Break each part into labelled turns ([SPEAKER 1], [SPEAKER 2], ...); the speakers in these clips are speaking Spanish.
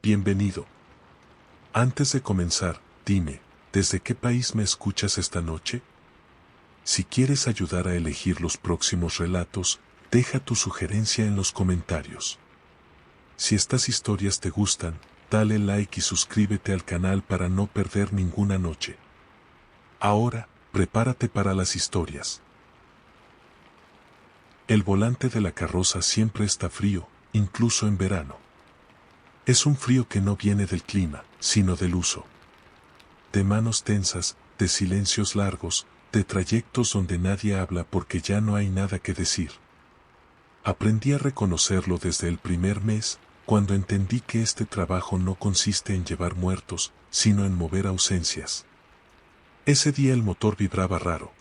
[SPEAKER 1] bienvenido. Antes de comenzar, dime, ¿desde qué país me escuchas esta noche? Si quieres ayudar a elegir los próximos relatos, deja tu sugerencia en los comentarios. Si estas historias te gustan, dale like y suscríbete al canal para no perder ninguna noche. Ahora, prepárate para las historias. El volante de la carroza siempre está frío, incluso en verano. Es un frío que no viene del clima, sino del uso. De manos tensas, de silencios largos, de trayectos donde nadie habla porque ya no hay nada que decir. Aprendí a reconocerlo desde el primer mes, cuando entendí que este trabajo no consiste en llevar muertos, sino en mover ausencias. Ese día el motor vibraba raro.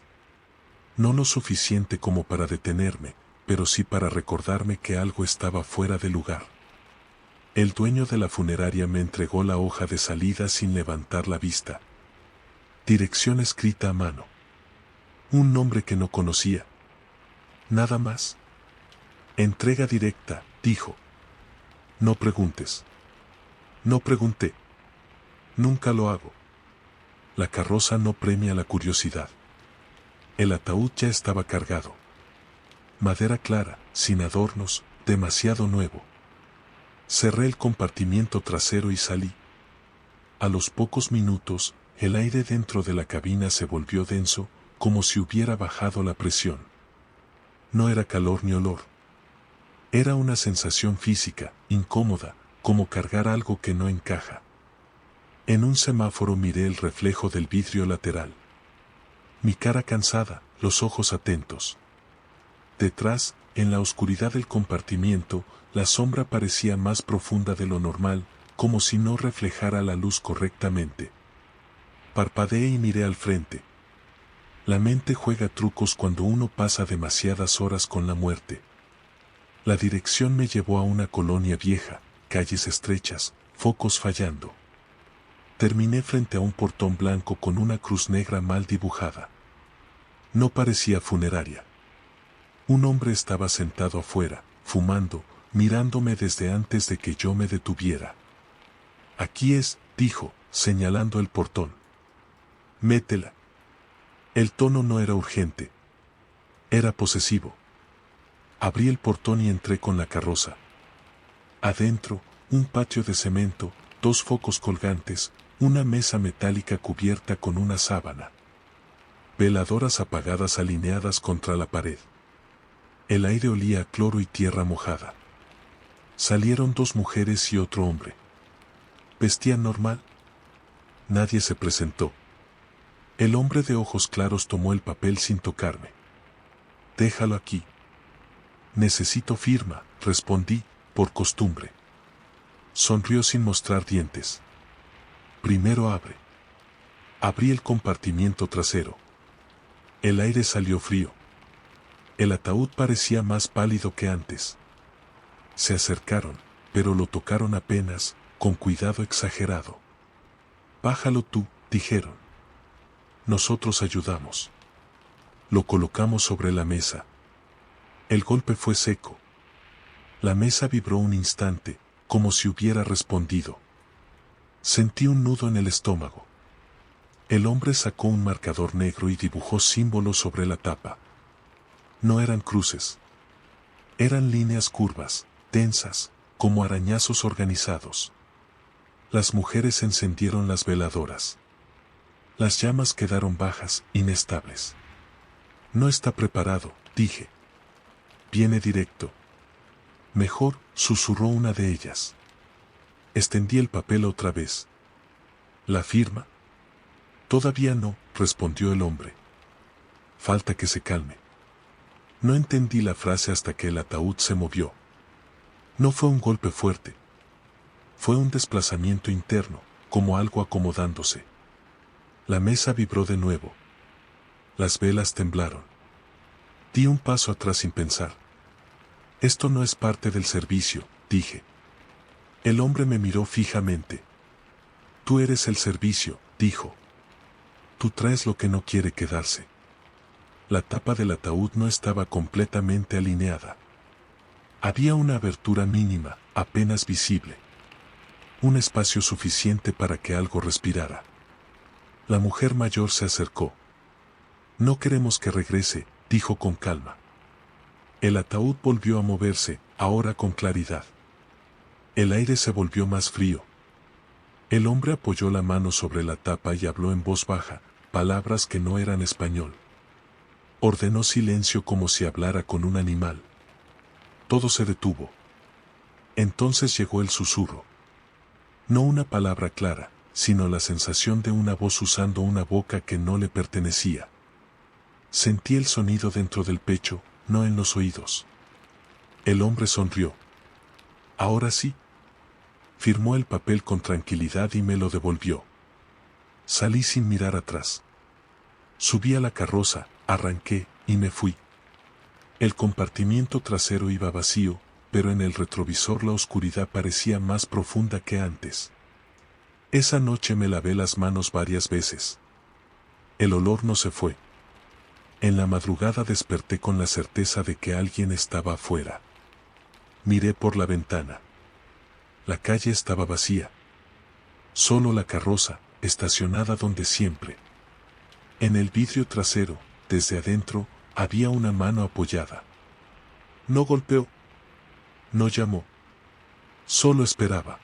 [SPEAKER 1] No lo suficiente como para detenerme, pero sí para recordarme que algo estaba fuera de lugar. El dueño de la funeraria me entregó la hoja de salida sin levantar la vista. Dirección escrita a mano. Un nombre que no conocía. Nada más. Entrega directa, dijo. No preguntes. No pregunté. Nunca lo hago. La carroza no premia la curiosidad. El ataúd ya estaba cargado. Madera clara, sin adornos, demasiado nuevo. Cerré el compartimiento trasero y salí. A los pocos minutos, el aire dentro de la cabina se volvió denso, como si hubiera bajado la presión. No era calor ni olor. Era una sensación física, incómoda, como cargar algo que no encaja. En un semáforo miré el reflejo del vidrio lateral. Mi cara cansada, los ojos atentos. Detrás, en la oscuridad del compartimiento, la sombra parecía más profunda de lo normal, como si no reflejara la luz correctamente. Parpadeé y miré al frente. La mente juega trucos cuando uno pasa demasiadas horas con la muerte. La dirección me llevó a una colonia vieja, calles estrechas, focos fallando. Terminé frente a un portón blanco con una cruz negra mal dibujada. No parecía funeraria. Un hombre estaba sentado afuera, fumando, mirándome desde antes de que yo me detuviera. Aquí es, dijo, señalando el portón. Métela. El tono no era urgente. Era posesivo. Abrí el portón y entré con la carroza. Adentro, un patio de cemento, 2 focos colgantes, una mesa metálica cubierta con una sábana. Veladoras apagadas alineadas contra la pared. El aire olía a cloro y tierra mojada. Salieron 2 mujeres y otro hombre. ¿Vestían normal? Nadie se presentó. El hombre de ojos claros tomó el papel sin tocarme. Déjalo aquí. Necesito firma, respondí, por costumbre. Sonrió sin mostrar dientes. Primero abre. Abrí el compartimiento trasero. El aire salió frío. El ataúd parecía más pálido que antes. Se acercaron, pero lo tocaron apenas, con cuidado exagerado. Bájalo tú, dijeron. Nosotros ayudamos. Lo colocamos sobre la mesa. El golpe fue seco. La mesa vibró un instante, como si hubiera respondido. Sentí un nudo en el estómago. El hombre sacó un marcador negro y dibujó símbolos sobre la tapa. No eran cruces. Eran líneas curvas, densas, como arañazos organizados. Las mujeres encendieron las veladoras. Las llamas quedaron bajas, inestables. No está preparado, dije. Viene directo. Mejor, susurró una de ellas. Extendí el papel otra vez. ¿La firma? Todavía no, respondió el hombre. Falta que se calme. No entendí la frase hasta que el ataúd se movió. No fue un golpe fuerte. Fue un desplazamiento interno, como algo acomodándose. La mesa vibró de nuevo. Las velas temblaron. Di un paso atrás sin pensar. Esto no es parte del servicio, dije. El hombre me miró fijamente. Tú eres el servicio, dijo. Tú traes lo que no quiere quedarse. La tapa del ataúd no estaba completamente alineada. Había una abertura mínima, apenas visible. un espacio suficiente para que algo respirara. La mujer mayor se acercó. No queremos que regrese, dijo con calma. El ataúd volvió a moverse, ahora con claridad. El aire se volvió más frío. El hombre apoyó la mano sobre la tapa y habló en voz baja, palabras que no eran español. Ordenó silencio como si hablara con un animal. Todo se detuvo. Entonces llegó el susurro. No una palabra clara, sino la sensación de una voz usando una boca que no le pertenecía. Sentí el sonido dentro del pecho, no en los oídos. El hombre sonrió. Ahora sí. Firmó el papel con tranquilidad y me lo devolvió. Salí sin mirar atrás. Subí a la carroza, arranqué, y me fui. El compartimiento trasero iba vacío, pero en el retrovisor la oscuridad parecía más profunda que antes. Esa noche me lavé las manos varias veces. El olor no se fue. En la madrugada desperté con la certeza de que alguien estaba afuera. Miré por la ventana. La calle estaba vacía. Solo la carroza, estacionada donde siempre. En el vidrio trasero, desde adentro, había una mano apoyada. No golpeó. No llamó. Solo esperaba.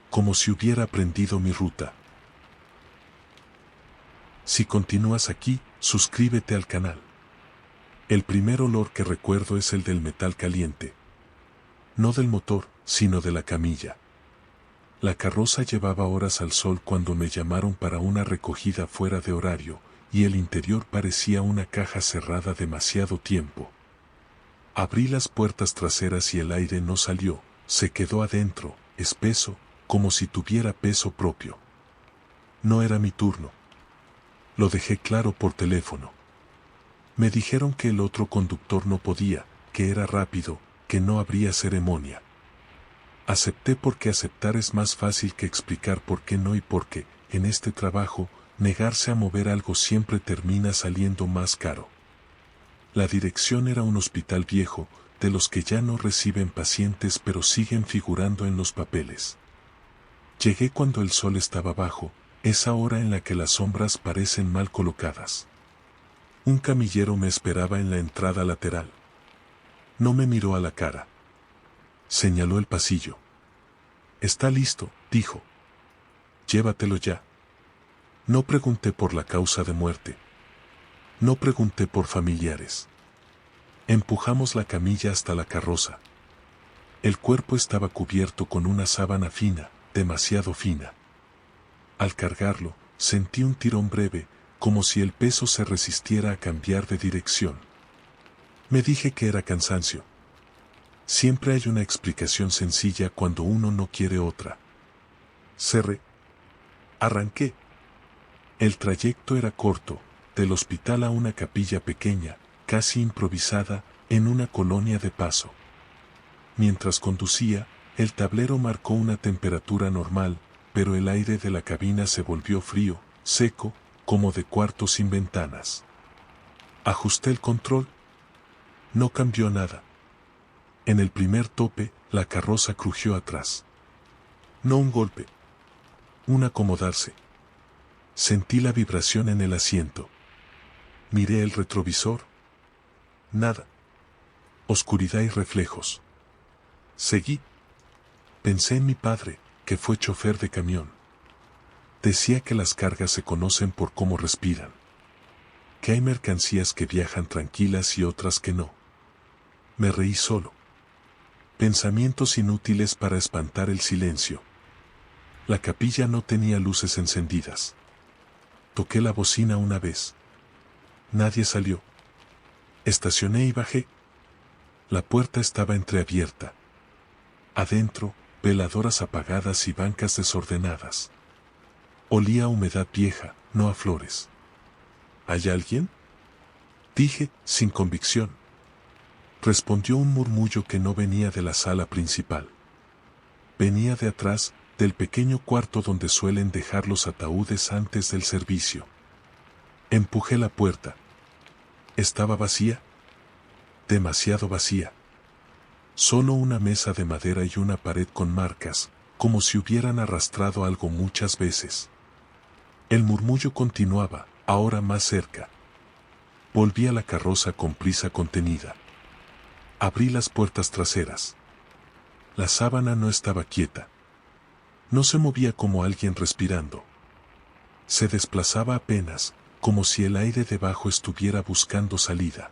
[SPEAKER 1] Como si hubiera aprendido mi ruta. Si continúas aquí, suscríbete al canal. El primer olor que recuerdo es el del metal caliente. No del motor, sino de la camilla. La carroza llevaba horas al sol cuando me llamaron para una recogida fuera de horario, y el interior parecía una caja cerrada demasiado tiempo. Abrí las puertas traseras y el aire no salió, se quedó adentro, espeso, como si tuviera peso propio. No era mi turno. Lo dejé claro por teléfono. Me dijeron que el otro conductor no podía, que era rápido, que no habría ceremonia. Acepté porque aceptar es más fácil que explicar por qué no y porque, en este trabajo, negarse a mover algo siempre termina saliendo más caro. La dirección era un hospital viejo, de los que ya no reciben pacientes pero siguen figurando en los papeles. Llegué cuando el sol estaba bajo, esa hora en la que las sombras parecen mal colocadas. Un camillero me esperaba en la entrada lateral. No me miró a la cara. Señaló el pasillo. Está listo, dijo. Llévatelo ya. No pregunté por la causa de muerte. No pregunté por familiares. Empujamos la camilla hasta la carroza. El cuerpo estaba cubierto con una sábana fina, demasiado fina. Al cargarlo, sentí un tirón breve, como si el peso se resistiera a cambiar de dirección. Me dije que era cansancio. Siempre hay una explicación sencilla cuando uno no quiere otra. Cerré. Arranqué. El trayecto era corto, del hospital a una capilla pequeña, casi improvisada, en una colonia de paso. Mientras conducía, el tablero marcó una temperatura normal, pero el aire de la cabina se volvió frío, seco, como de cuarto sin ventanas. Ajusté el control. No cambió nada. En el primer tope, la carroza crujió atrás. No un golpe. Un acomodarse. Sentí la vibración en el asiento. Miré el retrovisor. Nada. Oscuridad y reflejos. Seguí. Pensé en mi padre, que fue chofer de camión. Decía que las cargas se conocen por cómo respiran. Que hay mercancías que viajan tranquilas y otras que no. Me reí solo. Pensamientos inútiles para espantar el silencio. La capilla no tenía luces encendidas. Toqué la bocina una vez. Nadie salió. Estacioné y bajé. La puerta estaba entreabierta. Adentro, veladoras apagadas y bancas desordenadas. Olía a humedad vieja, no a flores. ¿Hay alguien?, dije, sin convicción. Respondió un murmullo que no venía de la sala principal. Venía de atrás, del pequeño cuarto donde suelen dejar los ataúdes antes del servicio. Empujé la puerta. Estaba vacía. Demasiado vacía. Solo una mesa de madera y una pared con marcas, como si hubieran arrastrado algo muchas veces. El murmullo continuaba, ahora más cerca. Volví a la carroza con prisa contenida. Abrí las puertas traseras. La sábana no estaba quieta. No se movía como alguien respirando. Se desplazaba apenas, como si el aire debajo estuviera buscando salida.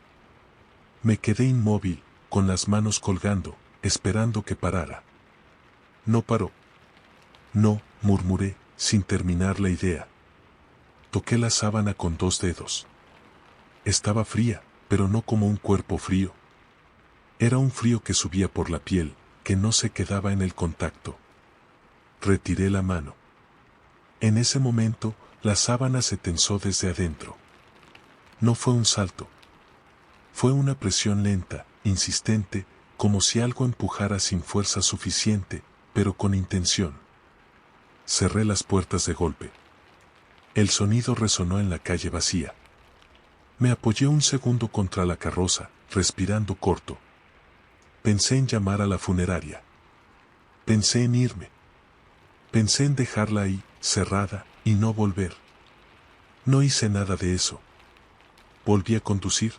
[SPEAKER 1] Me quedé inmóvil, con las manos colgando, esperando que parara. No paró. No, murmuré, sin terminar la idea. Toqué la sábana con 2 dedos. Estaba fría, pero no como un cuerpo frío. Era un frío que subía por la piel, que no se quedaba en el contacto. Retiré la mano. En ese momento, la sábana se tensó desde adentro. No fue un salto. Fue una presión lenta, insistente, como si algo empujara sin fuerza suficiente, pero con intención. Cerré las puertas de golpe. El sonido resonó en la calle vacía. Me apoyé un segundo contra la carroza, respirando corto. Pensé en llamar a la funeraria. Pensé en irme. Pensé en dejarla ahí, cerrada, y no volver. No hice nada de eso. Volví a conducir.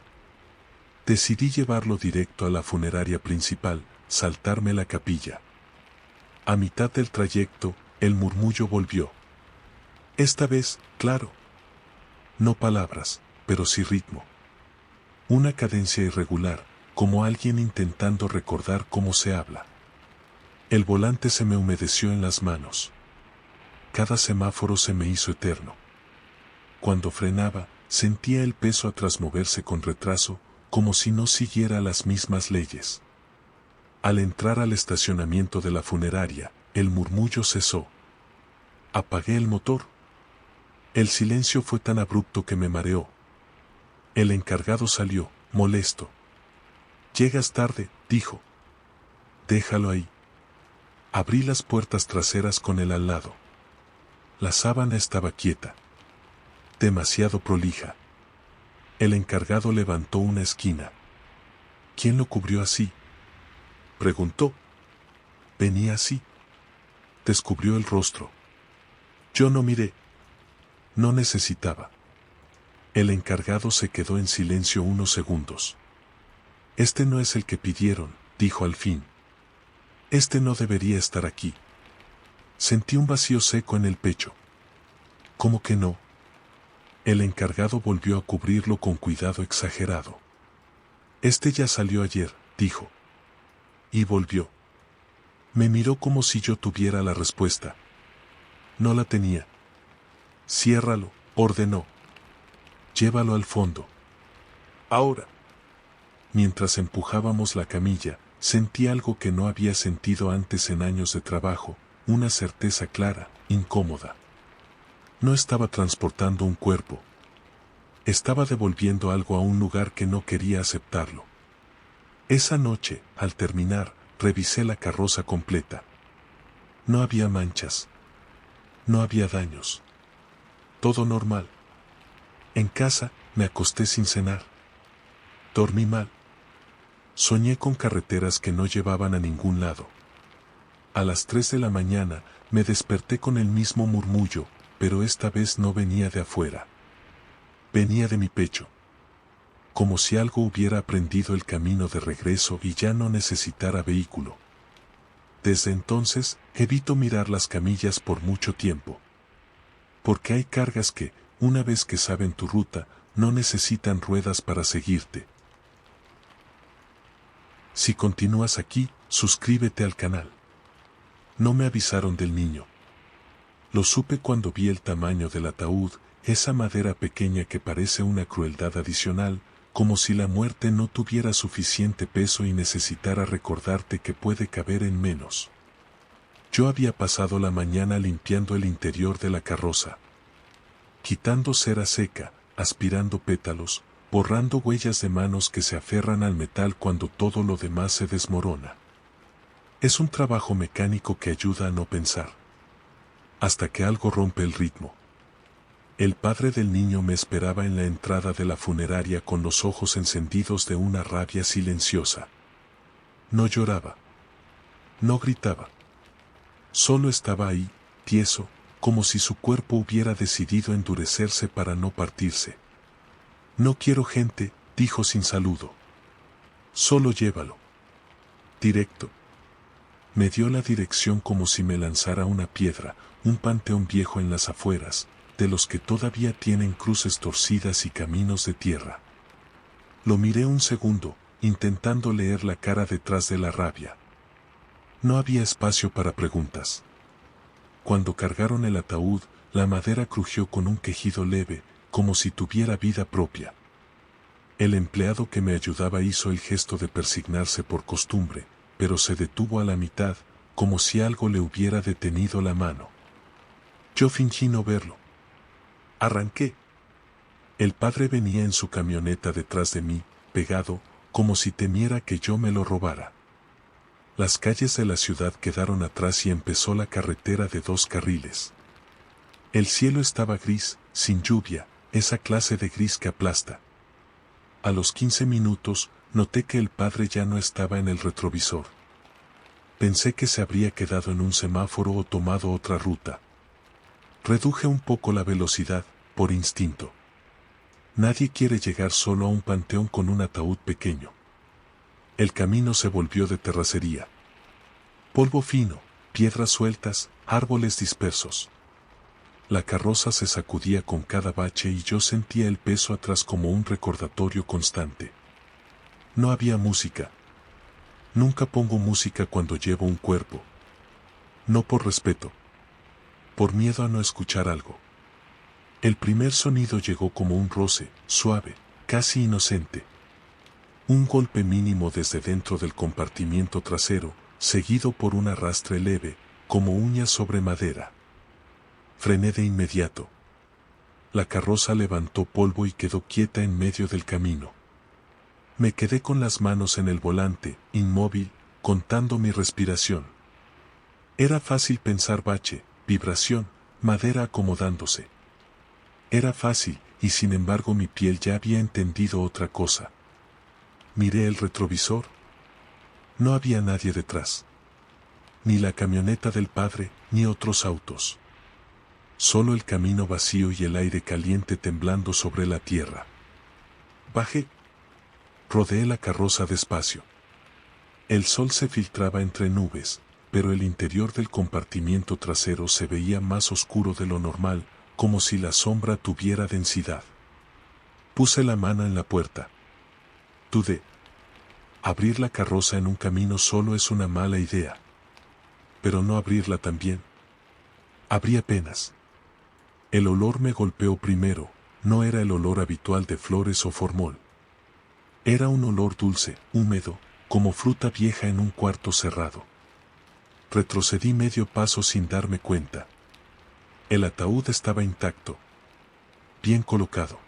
[SPEAKER 1] Decidí llevarlo directo a la funeraria principal, saltarme la capilla. A mitad del trayecto, el murmullo volvió. Esta vez, claro. No palabras, pero sí ritmo. Una cadencia irregular, como alguien intentando recordar cómo se habla. El volante se me humedeció en las manos. Cada semáforo se me hizo eterno. Cuando frenaba, sentía el peso atrás moverse con retraso, como si no siguiera las mismas leyes. Al entrar al estacionamiento de la funeraria, el murmullo cesó. Apagué el motor. El silencio fue tan abrupto que me mareó. El encargado salió, molesto. «Llegas tarde», dijo. «Déjalo ahí». Abrí las puertas traseras con él al lado. La sábana estaba quieta. Demasiado prolija. El encargado levantó una esquina. «¿Quién lo cubrió así?», preguntó. «Venía así». Descubrió el rostro. Yo no miré. No necesitaba. El encargado se quedó en silencio unos segundos. «Este no es el que pidieron», dijo al fin. «Este no debería estar aquí». Sentí un vacío seco en el pecho. ¿Cómo que no? El encargado volvió a cubrirlo con cuidado exagerado. «Este ya salió ayer», dijo. Y volvió. Me miró como si yo tuviera la respuesta. No la tenía. «Ciérralo», ordenó. «Llévalo al fondo». Ahora. Mientras empujábamos la camilla, sentí algo que no había sentido antes en años de trabajo, una certeza clara, incómoda. No estaba transportando un cuerpo. Estaba devolviendo algo a un lugar que no quería aceptarlo. Esa noche, al terminar, revisé la carroza completa. No había manchas. No había daños. Todo normal. En casa, me acosté sin cenar. Dormí mal. Soñé con carreteras que no llevaban a ningún lado. A las 3 de la mañana, me desperté con el mismo murmullo, pero esta vez no venía de afuera. Venía de mi pecho. Como si algo hubiera aprendido el camino de regreso y ya no necesitara vehículo. Desde entonces, evito mirar las camillas por mucho tiempo. Porque hay cargas que, una vez que saben tu ruta, no necesitan ruedas para seguirte. Si continúas aquí, suscríbete al canal. No me avisaron del niño. Lo supe cuando vi el tamaño del ataúd, esa madera pequeña que parece una crueldad adicional, como si la muerte no tuviera suficiente peso y necesitara recordarte que puede caber en menos. Yo había pasado la mañana limpiando el interior de la carroza. Quitando cera seca, aspirando pétalos, borrando huellas de manos que se aferran al metal cuando todo lo demás se desmorona. Es un trabajo mecánico que ayuda a no pensar. Hasta que algo rompe el ritmo. El padre del niño me esperaba en la entrada de la funeraria con los ojos encendidos de una rabia silenciosa. No lloraba. No gritaba. Solo estaba ahí, tieso, como si su cuerpo hubiera decidido endurecerse para no partirse. No quiero gente, dijo sin saludo. Solo llévalo. Directo. Me dio la dirección como si me lanzara una piedra, un panteón viejo en las afueras, de los que todavía tienen cruces torcidas y caminos de tierra. Lo miré un segundo, intentando leer la cara detrás de la rabia. No había espacio para preguntas. Cuando cargaron el ataúd, la madera crujió con un quejido leve, como si tuviera vida propia. El empleado que me ayudaba hizo el gesto de persignarse por costumbre, pero se detuvo a la mitad, como si algo le hubiera detenido la mano. Yo fingí no verlo. Arranqué. El padre venía en su camioneta detrás de mí, pegado, como si temiera que yo me lo robara. Las calles de la ciudad quedaron atrás y empezó la carretera de 2 carriles. El cielo estaba gris, sin lluvia, esa clase de gris que aplasta. A los 15 minutos, noté que el padre ya no estaba en el retrovisor. Pensé que se habría quedado en un semáforo o tomado otra ruta. Reduje un poco la velocidad, por instinto. Nadie quiere llegar solo a un panteón con un ataúd pequeño. El camino se volvió de terracería. Polvo fino, piedras sueltas, árboles dispersos. La carroza se sacudía con cada bache y yo sentía el peso atrás como un recordatorio constante. No había música. Nunca pongo música cuando llevo un cuerpo. No por respeto. Por miedo a no escuchar algo. El primer sonido llegó como un roce, suave, casi inocente. Un golpe mínimo desde dentro del compartimiento trasero, seguido por un arrastre leve, como uñas sobre madera. Frené de inmediato. La carroza levantó polvo y quedó quieta en medio del camino. Me quedé con las manos en el volante, inmóvil, contando mi respiración. Era fácil pensar bache, vibración, madera acomodándose. Era fácil, y sin embargo mi piel ya había entendido otra cosa. Miré el retrovisor. No había nadie detrás. Ni la camioneta del padre, ni otros autos. Solo el camino vacío y el aire caliente temblando sobre la tierra. Bajé. Rodeé la carroza despacio. El sol se filtraba entre nubes, pero el interior del compartimiento trasero se veía más oscuro de lo normal, como si la sombra tuviera densidad. Puse la mano en la puerta. Dudé. Abrir la carroza en un camino solo es una mala idea. Pero no abrirla también. Abrí apenas. El olor me golpeó primero, no era el olor habitual de flores o formol. Era un olor dulce, húmedo, como fruta vieja en un cuarto cerrado. Retrocedí medio paso sin darme cuenta. El ataúd estaba intacto. Bien colocado.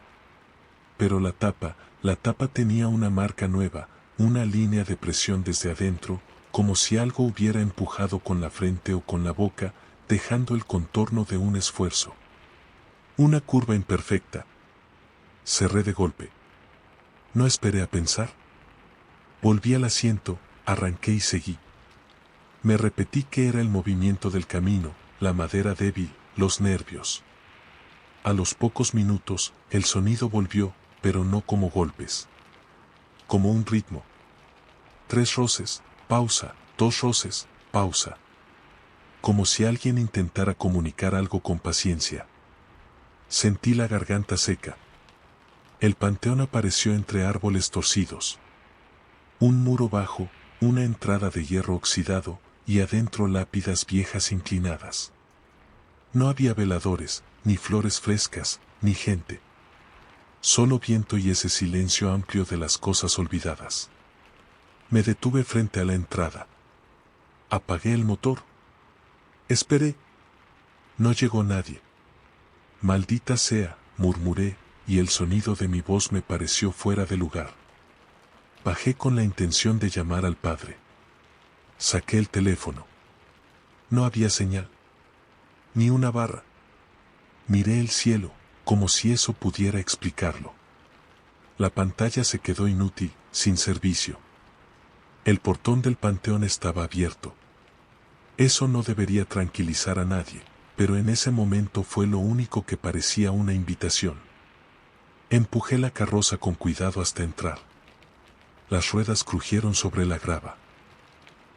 [SPEAKER 1] Pero la tapa tenía una marca nueva, una línea de presión desde adentro, como si algo hubiera empujado con la frente o con la boca, dejando el contorno de un esfuerzo. Una curva imperfecta. Cerré de golpe. No esperé a pensar. Volví al asiento, arranqué y seguí. Me repetí que era el movimiento del camino, la madera débil, los nervios. A los pocos minutos, el sonido volvió, pero no como golpes. Como un ritmo. 3 roces, pausa, 2 roces, pausa. Como si alguien intentara comunicar algo con paciencia. Sentí la garganta seca. El panteón apareció entre árboles torcidos. Un muro bajo, una entrada de hierro oxidado, y adentro lápidas viejas inclinadas. No había veladores, ni flores frescas, ni gente. Solo viento y ese silencio amplio de las cosas olvidadas. Me detuve frente a la entrada. Apagué el motor. Esperé. No llegó nadie. Maldita sea, murmuré, y el sonido de mi voz me pareció fuera de lugar. Bajé con la intención de llamar al padre. Saqué el teléfono. No había señal. Ni una barra. Miré el cielo, como si eso pudiera explicarlo. La pantalla se quedó inútil, sin servicio. El portón del panteón estaba abierto. Eso no debería tranquilizar a nadie, pero en ese momento fue lo único que parecía una invitación. Empujé la carroza con cuidado hasta entrar. Las ruedas crujieron sobre la grava.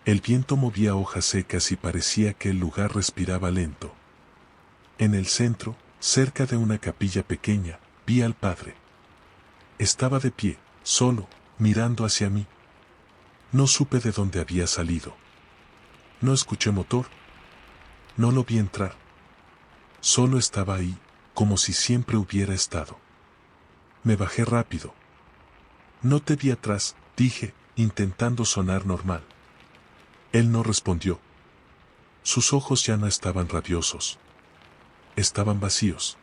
[SPEAKER 1] El viento movía hojas secas y parecía que el lugar respiraba lento. En el centro, cerca de una capilla pequeña, vi al padre. Estaba de pie, solo, mirando hacia mí. No supe de dónde había salido. No escuché motor. No lo vi entrar. Solo estaba ahí, como si siempre hubiera estado. Me bajé rápido. No te vi atrás, dije, intentando sonar normal. Él no respondió. Sus ojos ya no estaban rabiosos. Estaban vacíos.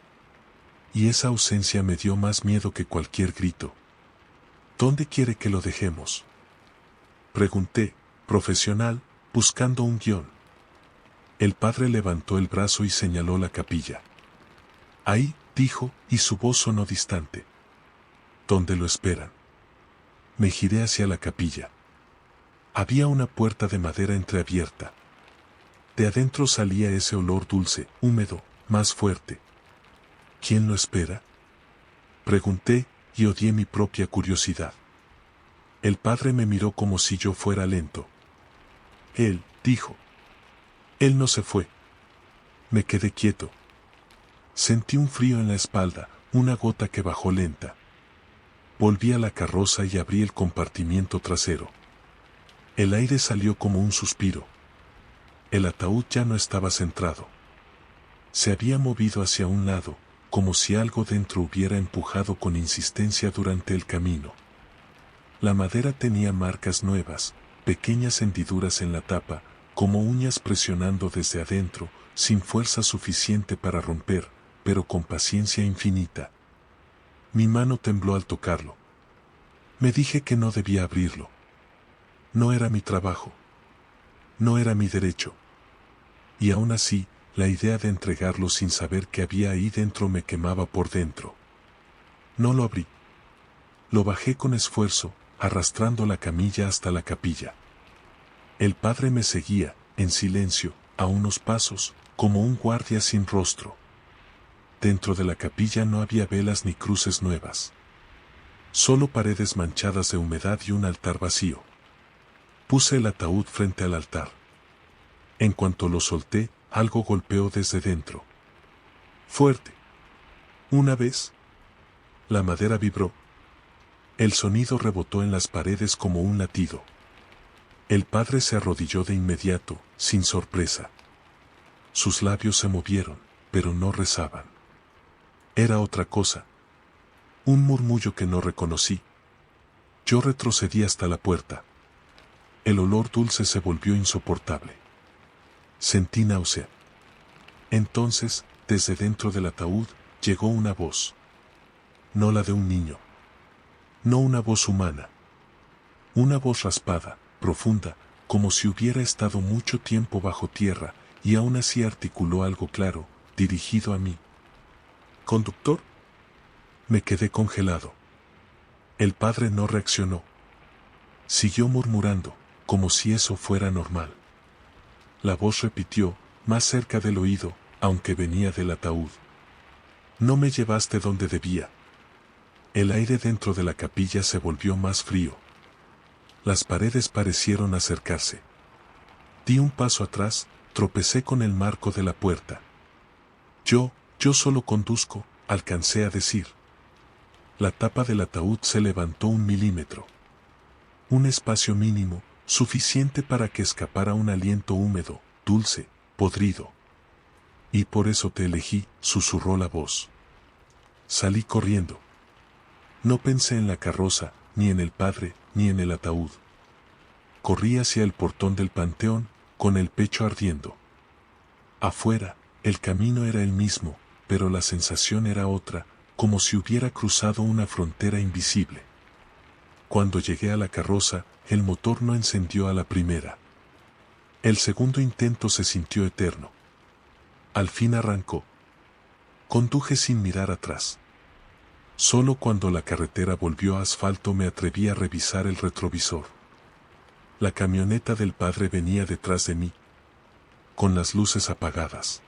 [SPEAKER 1] Y esa ausencia me dio más miedo que cualquier grito. ¿Dónde quiere que lo dejemos? Pregunté, profesional, buscando un guión. El padre levantó el brazo y señaló la capilla. Ahí, dijo, y su voz sonó distante. ¿Dónde lo esperan? Me giré hacia la capilla. Había una puerta de madera entreabierta. De adentro salía ese olor dulce, húmedo, más fuerte. ¿Quién lo espera? Pregunté, y odié mi propia curiosidad. El padre me miró como si yo fuera lento. Él, dijo. Él no se fue. Me quedé quieto. Sentí un frío en la espalda, una gota que bajó lenta. Volví a la carroza y abrí el compartimiento trasero. El aire salió como un suspiro. El ataúd ya no estaba centrado. Se había movido hacia un lado, como si algo dentro hubiera empujado con insistencia durante el camino. La madera tenía marcas nuevas, pequeñas hendiduras en la tapa, como uñas presionando desde adentro, sin fuerza suficiente para romper, pero con paciencia infinita. Mi mano tembló al tocarlo. Me dije que no debía abrirlo. No era mi trabajo. No era mi derecho. Y aún así, la idea de entregarlo sin saber qué había ahí dentro me quemaba por dentro. No lo abrí. Lo bajé con esfuerzo, arrastrando la camilla hasta la capilla. El padre me seguía, en silencio, a unos pasos, como un guardia sin rostro. Dentro de la capilla no había velas ni cruces nuevas. Solo paredes manchadas de humedad y un altar vacío. Puse el ataúd frente al altar. En cuanto lo solté, algo golpeó desde dentro. Fuerte. Una vez. La madera vibró. El sonido rebotó en las paredes como un latido. El padre se arrodilló de inmediato, sin sorpresa. Sus labios se movieron, pero no rezaban. Era otra cosa. Un murmullo que no reconocí. Yo retrocedí hasta la puerta. El olor dulce se volvió insoportable. Sentí náusea. Entonces, desde dentro del ataúd, llegó una voz. No la de un niño. No una voz humana. Una voz raspada, profunda, como si hubiera estado mucho tiempo bajo tierra, y aún así articuló algo claro, dirigido a mí. ¿Conductor? Me quedé congelado. El padre no reaccionó. Siguió murmurando, como si eso fuera normal. La voz repitió, más cerca del oído, aunque venía del ataúd. No me llevaste donde debía. El aire dentro de la capilla se volvió más frío. Las paredes parecieron acercarse. Di un paso atrás, tropecé con el marco de la puerta. Yo solo conduzco, alcancé a decir. La tapa del ataúd se levantó 1 milímetro. Un espacio mínimo, suficiente para que escapara un aliento húmedo, dulce, podrido. Y por eso te elegí, susurró la voz. Salí corriendo. No pensé en la carroza, ni en el padre, ni en el ataúd. Corrí hacia el portón del panteón, con el pecho ardiendo. Afuera, el camino era el mismo, pero la sensación era otra, como si hubiera cruzado una frontera invisible. Cuando llegué a la carroza, el motor no encendió a la primera. El segundo intento se sintió eterno. Al fin arrancó. Conduje sin mirar atrás. Solo cuando la carretera volvió a asfalto me atreví a revisar el retrovisor. La camioneta del padre venía detrás de mí. con las luces apagadas.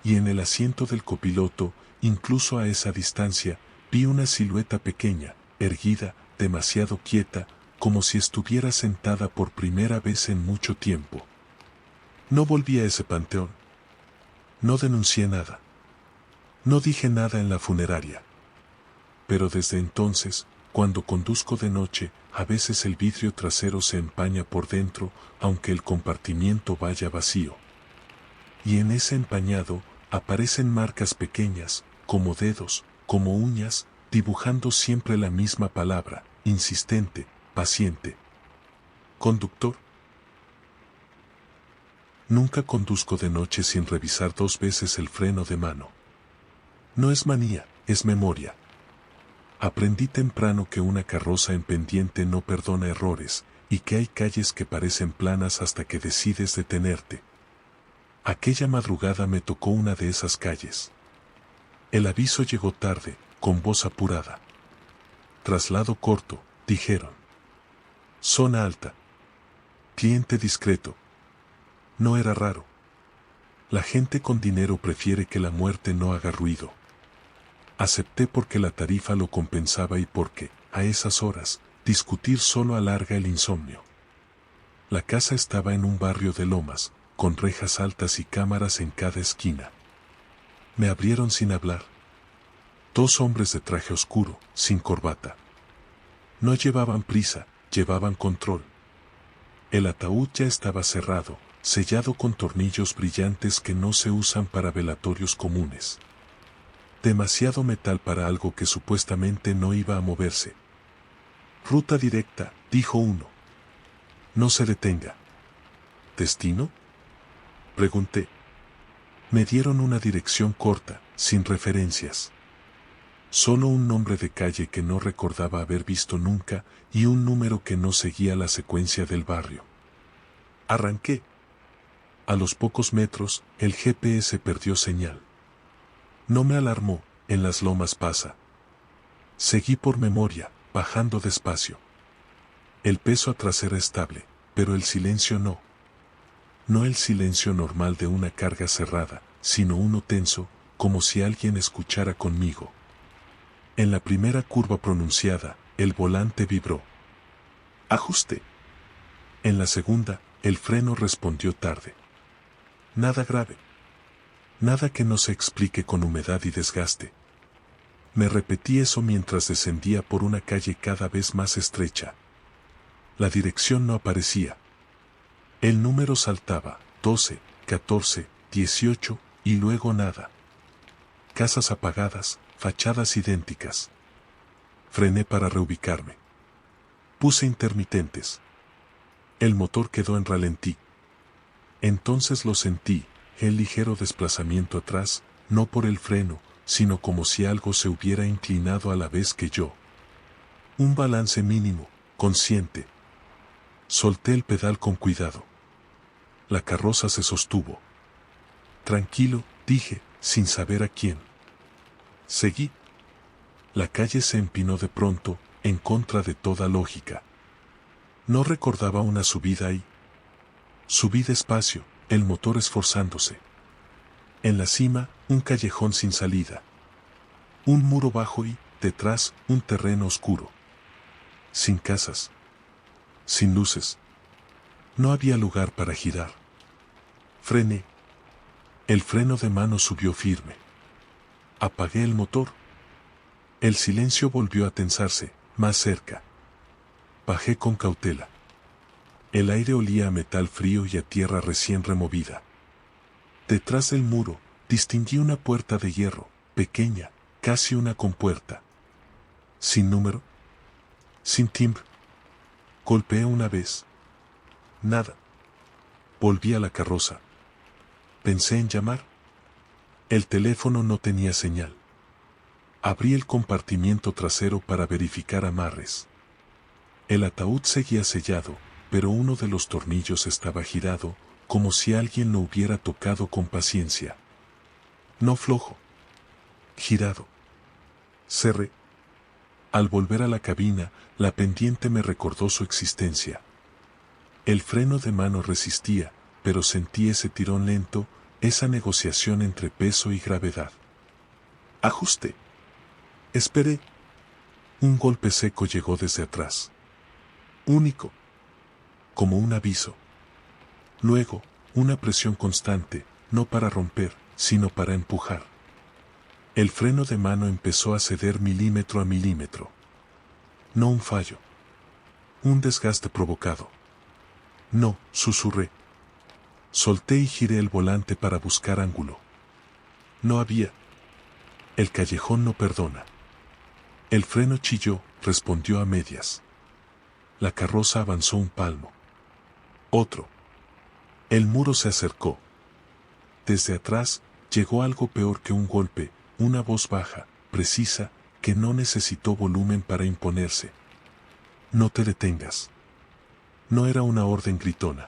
[SPEAKER 1] Y en el asiento del copiloto, incluso a esa distancia, vi una silueta pequeña, erguida, demasiado quieta, como si estuviera sentada por primera vez en mucho tiempo. No volví a ese panteón. No denuncié nada. No dije nada en la funeraria. Pero desde entonces, cuando conduzco de noche, a veces el vidrio trasero se empaña por dentro, aunque el compartimiento vaya vacío. Y en ese empañado, aparecen marcas pequeñas, como dedos, como uñas, dibujando siempre la misma palabra, insistente, paciente. Conductor. Nunca conduzco de noche sin revisar 2 veces el freno de mano. No es manía, es memoria. Aprendí temprano que una carroza en pendiente no perdona errores, y que hay calles que parecen planas hasta que decides detenerte. Aquella madrugada me tocó una de esas calles. El aviso llegó tarde, con voz apurada. Traslado corto, dijeron. Zona alta. Cliente discreto. No era raro. La gente con dinero prefiere que la muerte no haga ruido. Acepté porque la tarifa lo compensaba y porque, a esas horas, discutir solo alarga el insomnio. La casa estaba en un barrio de lomas, con rejas altas y cámaras en cada esquina. Me abrieron sin hablar. 2 hombres de traje oscuro, sin corbata. No llevaban prisa, llevaban control. El ataúd ya estaba cerrado, sellado con tornillos brillantes que no se usan para velatorios comunes. Demasiado metal para algo que supuestamente no iba a moverse. Ruta directa, dijo uno. No se detenga. ¿Destino? Pregunté. Me dieron una dirección corta, sin referencias. Solo un nombre de calle que no recordaba haber visto nunca y un número que no seguía la secuencia del barrio. Arranqué. A los pocos metros, el GPS perdió señal. No me alarmó, en las lomas pasa. Seguí por memoria, bajando despacio. El peso atrás era estable, pero el silencio no. No el silencio normal de una carga cerrada, sino uno tenso, como si alguien escuchara conmigo. En la primera curva pronunciada, el volante vibró. Ajuste. En la segunda, el freno respondió tarde. Nada grave. Nada que no se explique con humedad y desgaste. Me repetí eso mientras descendía por una calle cada vez más estrecha. La dirección no aparecía. El número saltaba, 12, 14, 18, y luego nada. Casas apagadas, fachadas idénticas. Frené para reubicarme. Puse intermitentes. El motor quedó en ralentí. Entonces lo sentí, el ligero desplazamiento atrás, no por el freno, sino como si algo se hubiera inclinado a la vez que yo. Un balance mínimo, consciente. Solté el pedal con cuidado. La carroza se sostuvo. Tranquilo, dije, sin saber a quién. Seguí. La calle se empinó de pronto, en contra de toda lógica. No recordaba una subida ahí. Subí despacio, el motor esforzándose. En la cima, un callejón sin salida. Un muro bajo y, detrás, un terreno oscuro. Sin casas. Sin luces. No había lugar para girar. Frené. El freno de mano subió firme. Apagué el motor. El silencio volvió a tensarse, más cerca. Bajé con cautela. El aire olía a metal frío y a tierra recién removida. Detrás del muro, distinguí una puerta de hierro, pequeña, casi una compuerta. Sin número. Sin timbre. Golpeé una vez. Nada. Volví a la carroza. Pensé en llamar. El teléfono no tenía señal. Abrí el compartimiento trasero para verificar amarres. El ataúd seguía sellado, pero uno de los tornillos estaba girado, como si alguien lo hubiera tocado con paciencia. No flojo. Girado. Cerré. Al volver a la cabina, la pendiente me recordó su existencia. El freno de mano resistía, pero sentí ese tirón lento, esa negociación entre peso y gravedad. Ajusté. Esperé. Un golpe seco llegó desde atrás. Único. Como un aviso. Luego, una presión constante, no para romper, sino para empujar. El freno de mano empezó a ceder milímetro a milímetro. No un fallo. Un desgaste provocado. No, susurré. Solté y giré el volante para buscar ángulo. No había. El callejón no perdona. El freno chilló, respondió a medias. La carroza avanzó un palmo. Otro. El muro se acercó. Desde atrás, llegó algo peor que un golpe, una voz baja, precisa, que no necesitó volumen para imponerse. No te detengas. No era una orden gritona.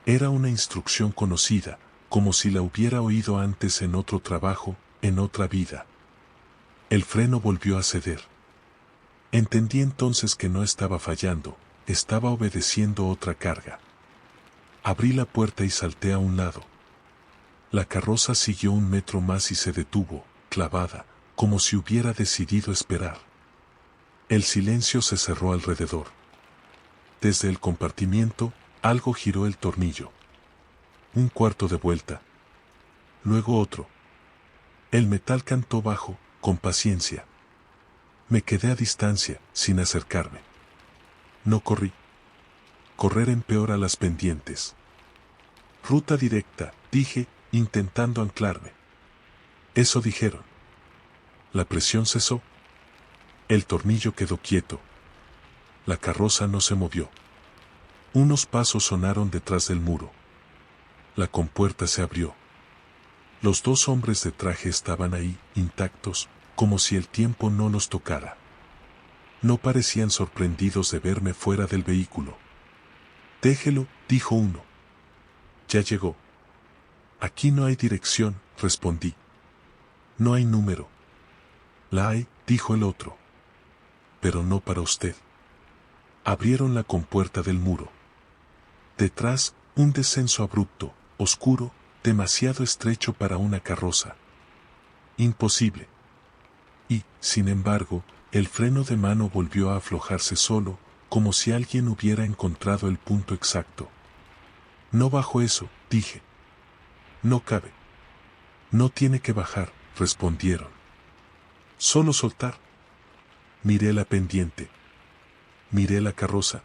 [SPEAKER 1] Era una instrucción conocida, como si la hubiera oído antes en otro trabajo, en otra vida. El freno volvió a ceder. Entendí entonces que no estaba fallando, estaba obedeciendo otra carga. Abrí la puerta y salté a un lado. La carroza siguió un metro más y se detuvo, clavada, como si hubiera decidido esperar. El silencio se cerró alrededor. Desde el compartimiento, algo giró el tornillo. Un cuarto de vuelta. Luego otro. El metal cantó bajo, con paciencia. Me quedé a distancia, sin acercarme. No corrí. Correr empeora las pendientes. Ruta directa, dije, intentando anclarme. Eso dijeron. La presión cesó. El tornillo quedó quieto. La carroza no se movió. Unos pasos sonaron detrás del muro. La compuerta se abrió. Los dos hombres de traje estaban ahí, intactos, como si el tiempo no los tocara. No parecían sorprendidos de verme fuera del vehículo. Déjelo, dijo uno. Ya llegó. Aquí no hay dirección, respondí. No hay número. La hay, dijo el otro. Pero no para usted. Abrieron la compuerta del muro. Detrás, un descenso abrupto, oscuro, demasiado estrecho para una carroza. Imposible. Y, sin embargo, el freno de mano volvió a aflojarse solo, como si alguien hubiera encontrado el punto exacto. No bajo eso, dije. No cabe. No tiene que bajar, respondieron. Solo soltar. Miré la pendiente. Miré la carroza.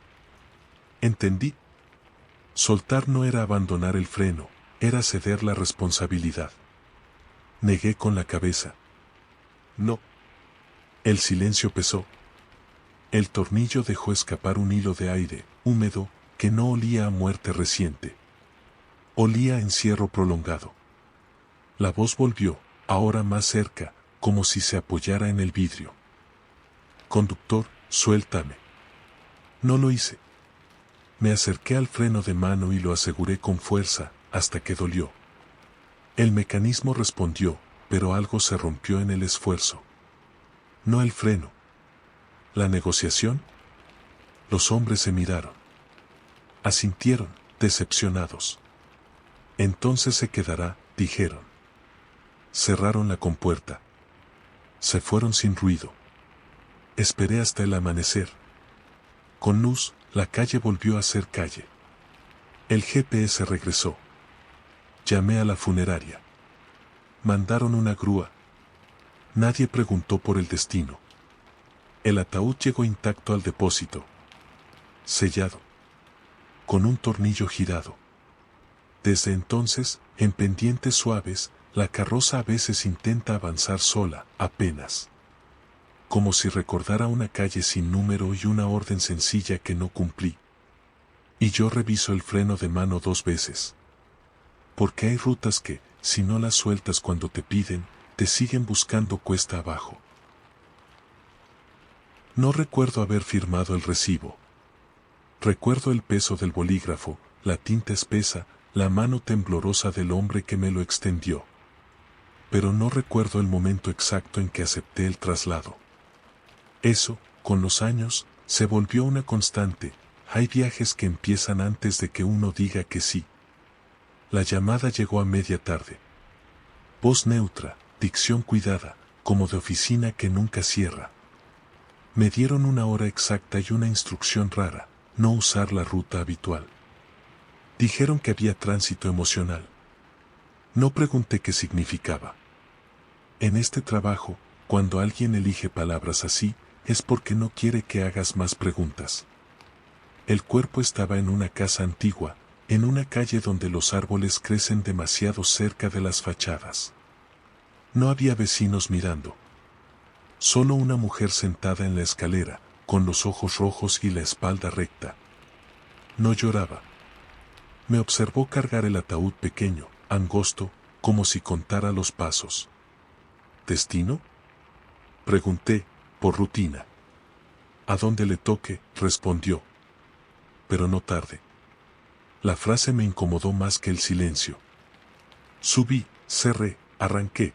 [SPEAKER 1] Entendí. Soltar no era abandonar el freno, era ceder la responsabilidad. Negué con la cabeza. No. El silencio pesó. El tornillo dejó escapar un hilo de aire, húmedo, que no olía a muerte reciente. Olía a encierro prolongado. La voz volvió, ahora más cerca, como si se apoyara en el vidrio. Conductor, suéltame. No lo hice. Me acerqué al freno de mano y lo aseguré con fuerza, hasta que dolió. El mecanismo respondió, pero algo se rompió en el esfuerzo. No el freno. ¿La negociación? Los hombres se miraron. Asintieron, decepcionados. Entonces se quedará, dijeron. Cerraron la compuerta. Se fueron sin ruido. Esperé hasta el amanecer. Con luz, la calle volvió a ser calle. El GPS regresó. Llamé a la funeraria. Mandaron una grúa. Nadie preguntó por el destino. El ataúd llegó intacto al depósito. Sellado. Con un tornillo girado. Desde entonces, en pendientes suaves, la carroza a veces intenta avanzar sola, apenas. Como si recordara una calle sin número y una orden sencilla que no cumplí. Y yo reviso el freno de mano 2 veces. Porque hay rutas que, si no las sueltas cuando te piden, te siguen buscando cuesta abajo. No recuerdo haber firmado el recibo. Recuerdo el peso del bolígrafo, la tinta espesa, la mano temblorosa del hombre que me lo extendió. Pero no recuerdo el momento exacto en que acepté el traslado. Eso, con los años, se volvió una constante. Hay viajes que empiezan antes de que uno diga que sí. La llamada llegó a media tarde. Voz neutra, dicción cuidada, como de oficina que nunca cierra. Me dieron una hora exacta y una instrucción rara: no usar la ruta habitual. Dijeron que había tránsito emocional. No pregunté qué significaba. En este trabajo, cuando alguien elige palabras así, es porque no quiere que hagas más preguntas. El cuerpo estaba en una casa antigua, en una calle donde los árboles crecen demasiado cerca de las fachadas. No había vecinos mirando. Solo una mujer sentada en la escalera, con los ojos rojos y la espalda recta. No lloraba. Me observó cargar el ataúd pequeño, angosto, como si contara los pasos. ¿Destino?, pregunté, por rutina. A donde le toque, respondió. Pero no tarde. La frase me incomodó más que el silencio. Subí, cerré, arranqué.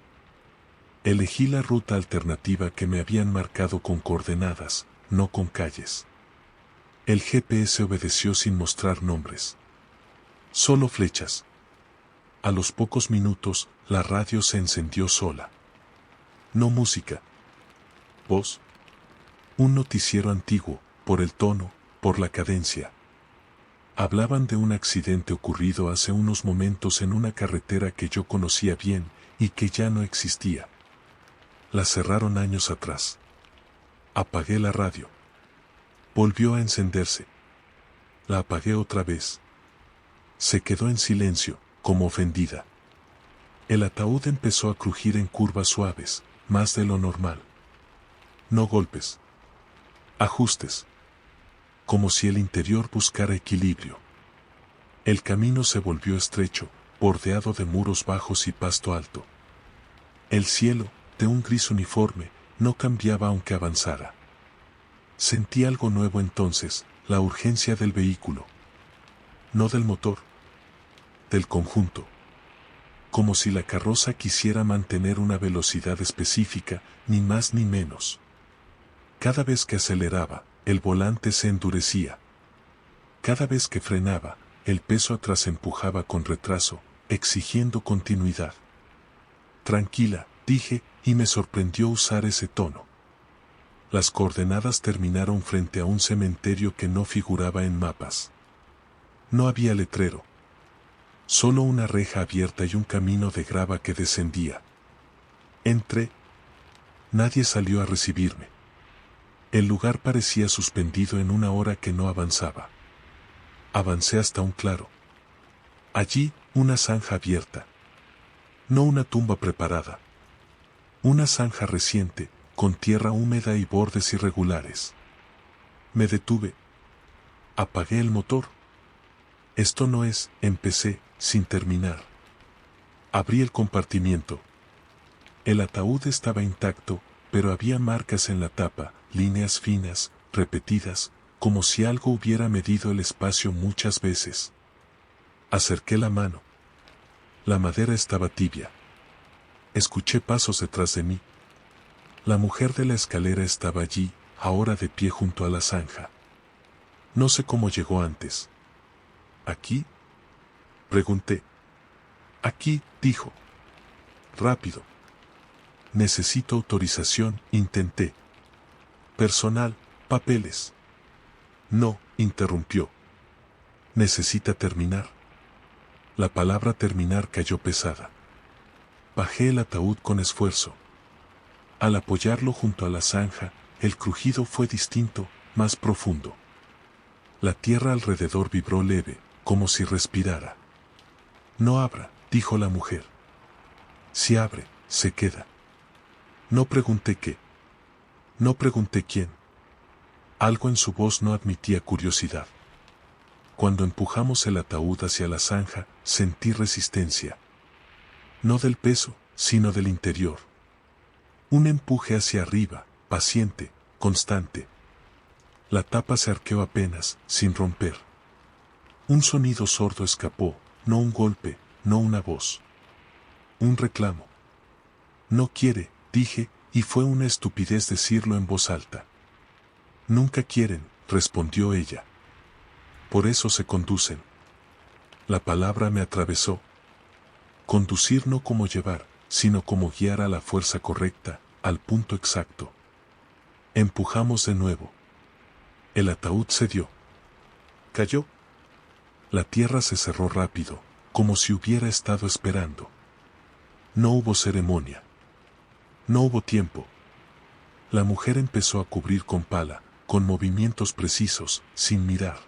[SPEAKER 1] Elegí la ruta alternativa que me habían marcado con coordenadas, no con calles. El GPS obedeció sin mostrar nombres. Solo flechas. A los pocos minutos, la radio se encendió sola. No música. Voz. Un noticiero antiguo, por el tono, por la cadencia. Hablaban de un accidente ocurrido hace unos momentos en una carretera que yo conocía bien y que ya no existía. La cerraron años atrás. Apagué la radio. Volvió a encenderse. La apagué otra vez. Se quedó en silencio, como ofendida. El ataúd empezó a crujir en curvas suaves, más de lo normal. No golpes. Ajustes. Como si el interior buscara equilibrio. El camino se volvió estrecho, bordeado de muros bajos y pasto alto. El cielo, de un gris uniforme, no cambiaba aunque avanzara. Sentí algo nuevo entonces, la urgencia del vehículo. No del motor. Del conjunto. Como si la carroza quisiera mantener una velocidad específica, ni más ni menos. Cada vez que aceleraba, el volante se endurecía. Cada vez que frenaba, el peso atrás empujaba con retraso, exigiendo continuidad. Tranquila, dije, y me sorprendió usar ese tono. Las coordenadas terminaron frente a un cementerio que no figuraba en mapas. No había letrero. Solo una reja abierta y un camino de grava que descendía. Entré. Nadie salió a recibirme. El lugar parecía suspendido en una hora que no avanzaba. Avancé hasta un claro. Allí, una zanja abierta. No una tumba preparada. Una zanja reciente, con tierra húmeda y bordes irregulares. Me detuve. Apagué el motor. Esto no es, empecé, sin terminar. Abrí el compartimiento. El ataúd estaba intacto, pero había marcas en la tapa, líneas finas, repetidas, como si algo hubiera medido el espacio muchas veces. Acerqué la mano. La madera estaba tibia. Escuché pasos detrás de mí. La mujer de la escalera estaba allí, ahora de pie junto a la zanja. No sé cómo llegó antes. ¿Aquí?, pregunté. Aquí, dijo. Rápido. Necesito autorización, intenté. Personal, papeles. No, interrumpió. Necesita terminar. La palabra terminar cayó pesada. Bajé el ataúd con esfuerzo. Al apoyarlo junto a la zanja, el crujido fue distinto, más profundo. La tierra alrededor vibró leve, como si respirara. No abra, dijo la mujer. Si abre, se queda. No pregunté qué. No pregunté quién. Algo en su voz no admitía curiosidad. Cuando empujamos el ataúd hacia la zanja, sentí resistencia. No del peso, sino del interior. Un empuje hacia arriba, paciente, constante. La tapa se arqueó apenas, sin romper. Un sonido sordo escapó, no un golpe, no una voz. Un reclamo. No quiere, dije, y fue una estupidez decirlo en voz alta. Nunca quieren, respondió ella. Por eso se conducen. La palabra me atravesó, Conducir no como llevar, sino como guiar a la fuerza correcta, al punto exacto. Empujamos de nuevo. El ataúd cedió. Cayó. La tierra se cerró rápido, como si hubiera estado esperando. No hubo ceremonia. No hubo tiempo. La mujer empezó a cubrir con pala, con movimientos precisos, sin mirar.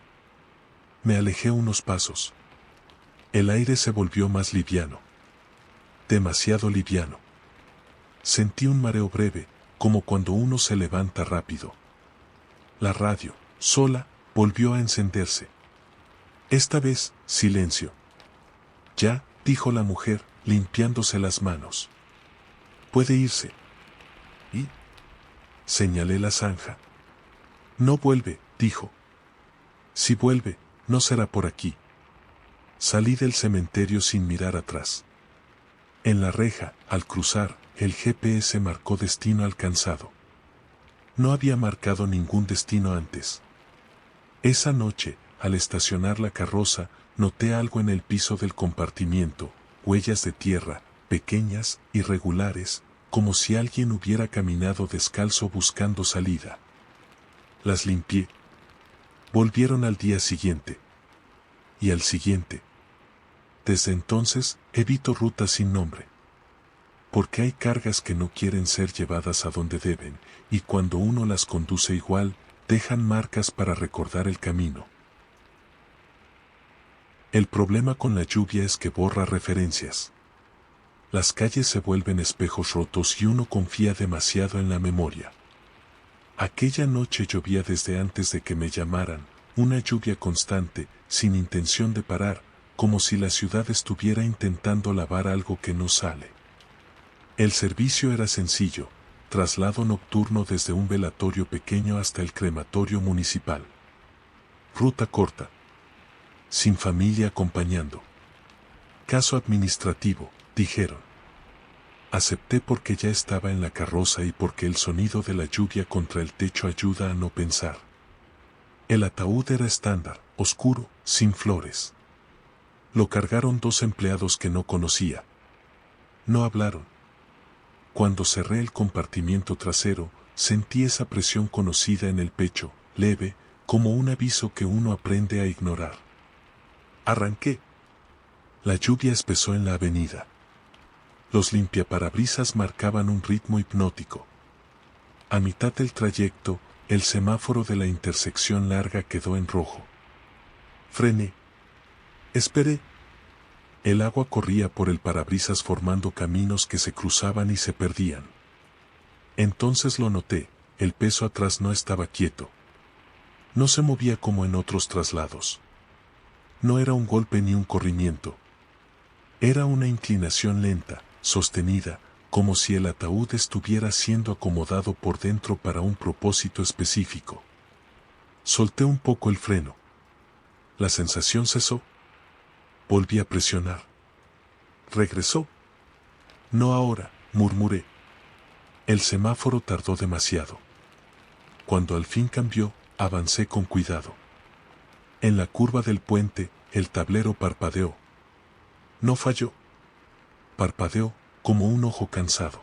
[SPEAKER 1] Me alejé unos pasos. El aire se volvió más liviano. Demasiado liviano. Sentí un mareo breve, como cuando uno se levanta rápido. La radio, sola, volvió a encenderse. Esta vez, silencio. Ya, dijo la mujer, limpiándose las manos. Puede irse. ¿Y? Señalé la zanja. No vuelve, dijo. Si vuelve, no será por aquí. Salí del cementerio sin mirar atrás. En la reja, al cruzar, el GPS marcó destino alcanzado. No había marcado ningún destino antes. Esa noche, al estacionar la carroza, noté algo en el piso del compartimiento, huellas de tierra, pequeñas, irregulares, como si alguien hubiera caminado descalzo buscando salida. Las limpié. Volvieron al día siguiente. Y al siguiente. Desde entonces, evito rutas sin nombre. Porque hay cargas que no quieren ser llevadas a donde deben, y cuando uno las conduce igual, dejan marcas para recordar el camino. El problema con la lluvia es que borra referencias. Las calles se vuelven espejos rotos y uno confía demasiado en la memoria. Aquella noche llovía desde antes de que me llamaran, una lluvia constante, sin intención de parar, como si la ciudad estuviera intentando lavar algo que no sale. El servicio era sencillo, traslado nocturno desde un velatorio pequeño hasta el crematorio municipal. Ruta corta. Sin familia acompañando. Caso administrativo, dijeron. Acepté porque ya estaba en la carroza y porque el sonido de la lluvia contra el techo ayuda a no pensar. El ataúd era estándar, oscuro, sin flores. Lo cargaron 2 empleados que no conocía. No hablaron. Cuando cerré el compartimiento trasero, sentí esa presión conocida en el pecho, leve, como un aviso que uno aprende a ignorar. Arranqué. La lluvia espesó en la avenida. Los limpiaparabrisas marcaban un ritmo hipnótico. A mitad del trayecto, el semáforo de la intersección larga quedó en rojo. Frené. Esperé. El agua corría por el parabrisas formando caminos que se cruzaban y se perdían. Entonces lo noté, el peso atrás no estaba quieto. No se movía como en otros traslados. No era un golpe ni un corrimiento. Era una inclinación lenta, sostenida, como si el ataúd estuviera siendo acomodado por dentro para un propósito específico. Solté un poco el freno. La sensación cesó. Volví a presionar. Regresó. No ahora, murmuré. El semáforo tardó demasiado. Cuando al fin cambió, avancé con cuidado. En la curva del puente, el tablero parpadeó. No falló. Parpadeó, como un ojo cansado.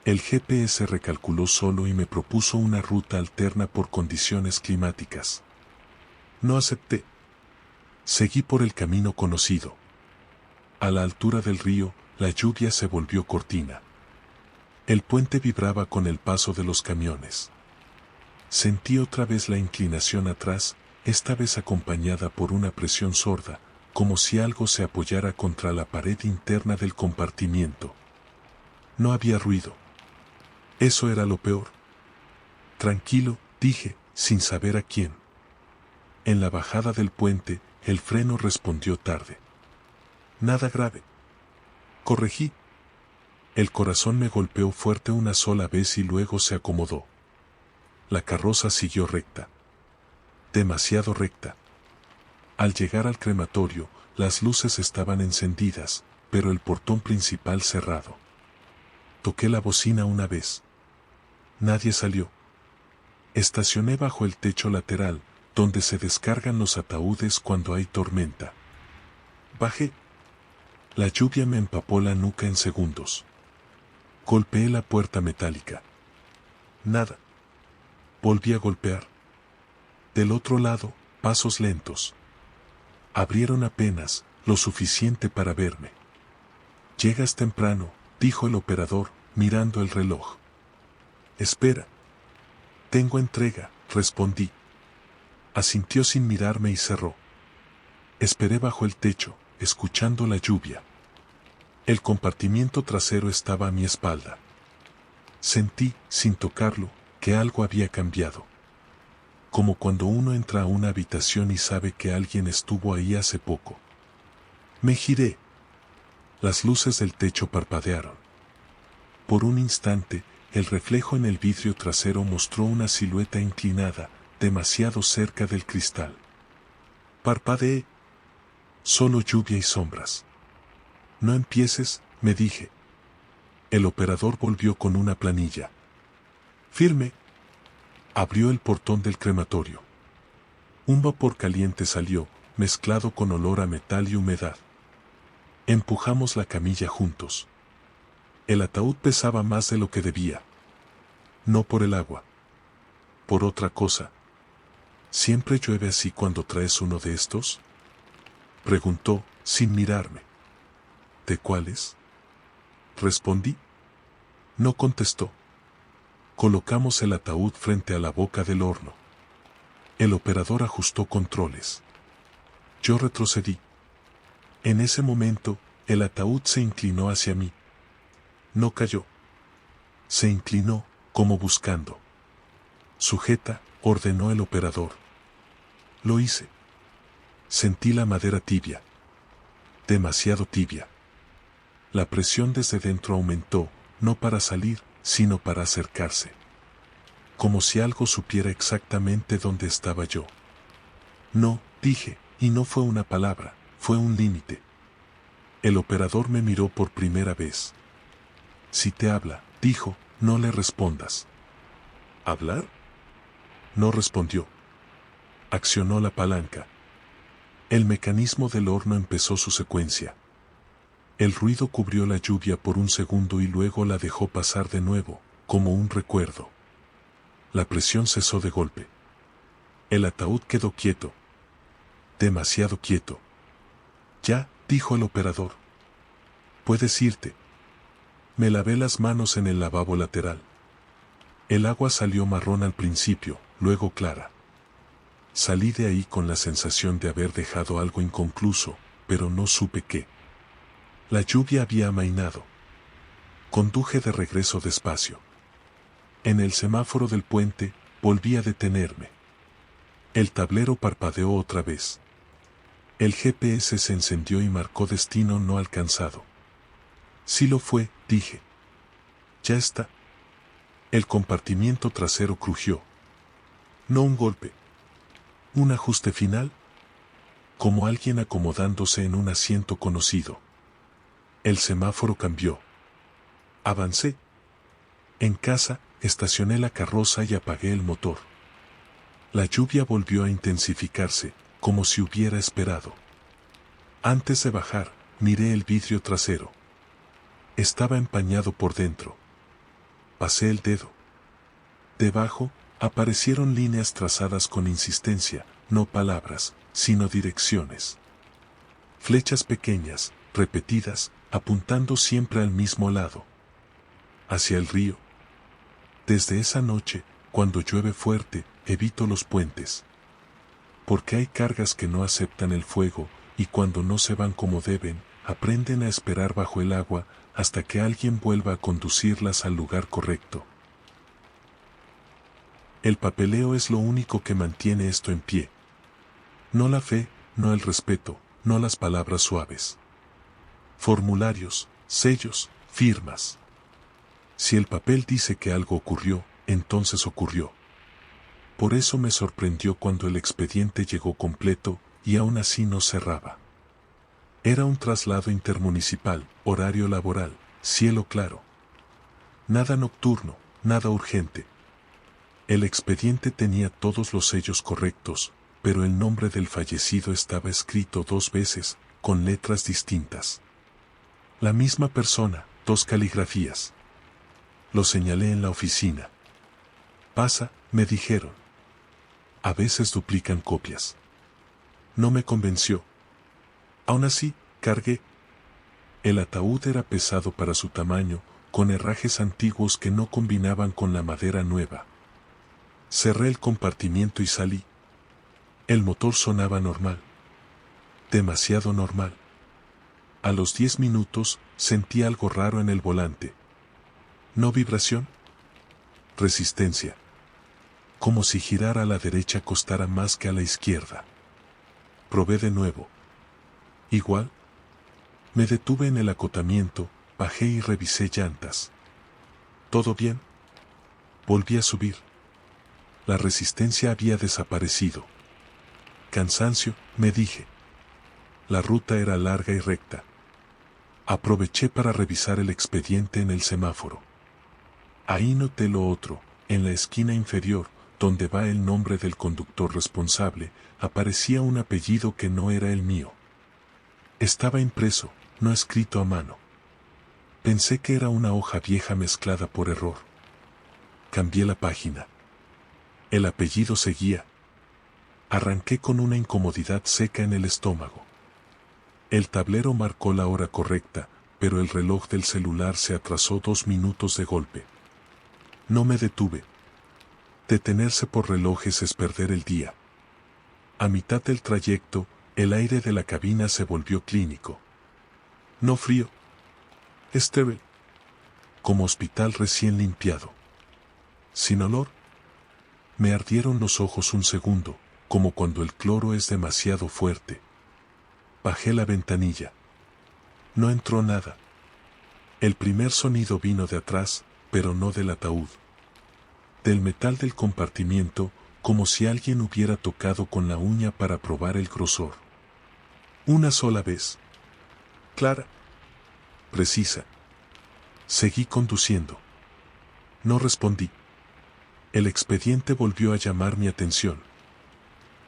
[SPEAKER 1] El GPS recalculó solo y me propuso una ruta alterna por condiciones climáticas. No acepté. Seguí por el camino conocido. A la altura del río, la lluvia se volvió cortina. El puente vibraba con el paso de los camiones. Sentí otra vez la inclinación atrás, esta vez acompañada por una presión sorda, como si algo se apoyara contra la pared interna del compartimiento. No había ruido. Eso era lo peor. Tranquilo, dije, sin saber a quién. En la bajada del puente, el freno respondió tarde. Nada grave. Corregí. El corazón me golpeó fuerte una sola vez y luego se acomodó. La carroza siguió recta. Demasiado recta. Al llegar al crematorio, las luces estaban encendidas, pero el portón principal cerrado. Toqué la bocina una vez. Nadie salió. Estacioné bajo el techo lateral, donde se descargan los ataúdes cuando hay tormenta. Bajé. La lluvia me empapó la nuca en segundos. Golpeé la puerta metálica. Nada. Volví a golpear. Del otro lado, pasos lentos. Abrieron apenas lo suficiente para verme. Llegas temprano, dijo el operador, mirando el reloj. Espera. Tengo entrega, respondí. Asintió sin mirarme y cerró. Esperé bajo el techo, escuchando la lluvia. El compartimiento trasero estaba a mi espalda. Sentí, sin tocarlo, que algo había cambiado. Como cuando uno entra a una habitación y sabe que alguien estuvo ahí hace poco. Me giré. Las luces del techo parpadearon. Por un instante, el reflejo en el vidrio trasero mostró una silueta inclinada, demasiado cerca del cristal. Parpadeé. Solo lluvia y sombras. No empieces, me dije. El operador volvió con una planilla. Firme. Abrió el portón del crematorio. Un vapor caliente salió, mezclado con olor a metal y humedad. Empujamos la camilla juntos. El ataúd pesaba más de lo que debía. No por el agua. Por otra cosa. ¿Siempre llueve así cuando traes uno de estos? Preguntó, sin mirarme. ¿De cuáles? Respondí. No contestó. Colocamos el ataúd frente a la boca del horno. El operador ajustó controles. Yo retrocedí. En ese momento, el ataúd se inclinó hacia mí. No cayó. Se inclinó, como buscando. Sujeta, ordenó el operador. Lo hice. Sentí la madera tibia. Demasiado tibia. La presión desde dentro aumentó, no para salir, sino para acercarse. Como si algo supiera exactamente dónde estaba yo. No, dije, y no fue una palabra, fue un límite. El operador me miró por primera vez. Si te habla, dijo, no le respondas. ¿Hablar? No respondió. Accionó la palanca. El mecanismo del horno empezó su secuencia. El ruido cubrió la lluvia por un segundo y luego la dejó pasar de nuevo, como un recuerdo. La presión cesó de golpe. El ataúd quedó quieto. Demasiado quieto. Ya, dijo el operador. Puedes irte. Me lavé las manos en el lavabo lateral. El agua salió marrón al principio, luego clara. Salí de ahí con la sensación de haber dejado algo inconcluso, pero no supe qué. La lluvia había amainado. Conduje de regreso despacio. En el semáforo del puente, volví a detenerme. El tablero parpadeó otra vez. El GPS se encendió y marcó destino no alcanzado. Sí lo fue, dije. Ya está. El compartimiento trasero crujió. No un golpe. Un ajuste final. Como alguien acomodándose en un asiento conocido. El semáforo cambió. Avancé. En casa, estacioné la carroza y apagué el motor. La lluvia volvió a intensificarse, como si hubiera esperado. Antes de bajar, miré el vidrio trasero. Estaba empañado por dentro. Pasé el dedo. Debajo, aparecieron líneas trazadas con insistencia, no palabras, sino direcciones. Flechas pequeñas, repetidas, apuntando siempre al mismo lado. Hacia el río. Desde esa noche, cuando llueve fuerte, evito los puentes. Porque hay cargas que no aceptan el fuego, y cuando no se van como deben, aprenden a esperar bajo el agua, hasta que alguien vuelva a conducirlas al lugar correcto. El papeleo es lo único que mantiene esto en pie. No la fe, no el respeto, no las palabras suaves. Formularios, sellos, firmas. Si el papel dice que algo ocurrió, entonces ocurrió. Por eso me sorprendió cuando el expediente llegó completo, y aún así no cerraba. Era un traslado intermunicipal, horario laboral, cielo claro. Nada nocturno, nada urgente. El expediente tenía todos los sellos correctos, pero el nombre del fallecido estaba escrito 2 veces, con letras distintas. La misma persona, 2 caligrafías. Lo señalé en la oficina. Pasa, me dijeron. A veces duplican copias. No me convenció. Aún así, cargué. El ataúd era pesado para su tamaño, con herrajes antiguos que no combinaban con la madera nueva. Cerré el compartimiento y salí. El motor sonaba normal. Demasiado normal. A los 10 minutos, sentí algo raro en el volante. ¿No vibración? Resistencia. Como si girar a la derecha costara más que a la izquierda. Probé de nuevo. Igual. Me detuve en el acotamiento, bajé y revisé llantas. ¿Todo bien? Volví a subir. La resistencia había desaparecido. Cansancio, me dije. La ruta era larga y recta. Aproveché para revisar el expediente en el semáforo. Ahí noté lo otro, en la esquina inferior, donde va el nombre del conductor responsable, aparecía un apellido que no era el mío. Estaba impreso, no escrito a mano. Pensé que era una hoja vieja mezclada por error. Cambié la página. El apellido seguía. Arranqué con una incomodidad seca en el estómago. El tablero marcó la hora correcta, pero el reloj del celular se atrasó 2 minutos de golpe. No me detuve. Detenerse por relojes es perder el día. A mitad del trayecto, el aire de la cabina se volvió clínico. No frío. Estéril. Como hospital recién limpiado. Sin olor. Me ardieron los ojos un segundo, como cuando el cloro es demasiado fuerte. Bajé la ventanilla. No entró nada. El primer sonido vino de atrás, pero no del ataúd. Del metal del compartimiento, como si alguien hubiera tocado con la uña para probar el grosor. Una sola vez. Clara. Precisa. Seguí conduciendo. No respondí. El expediente volvió a llamar mi atención.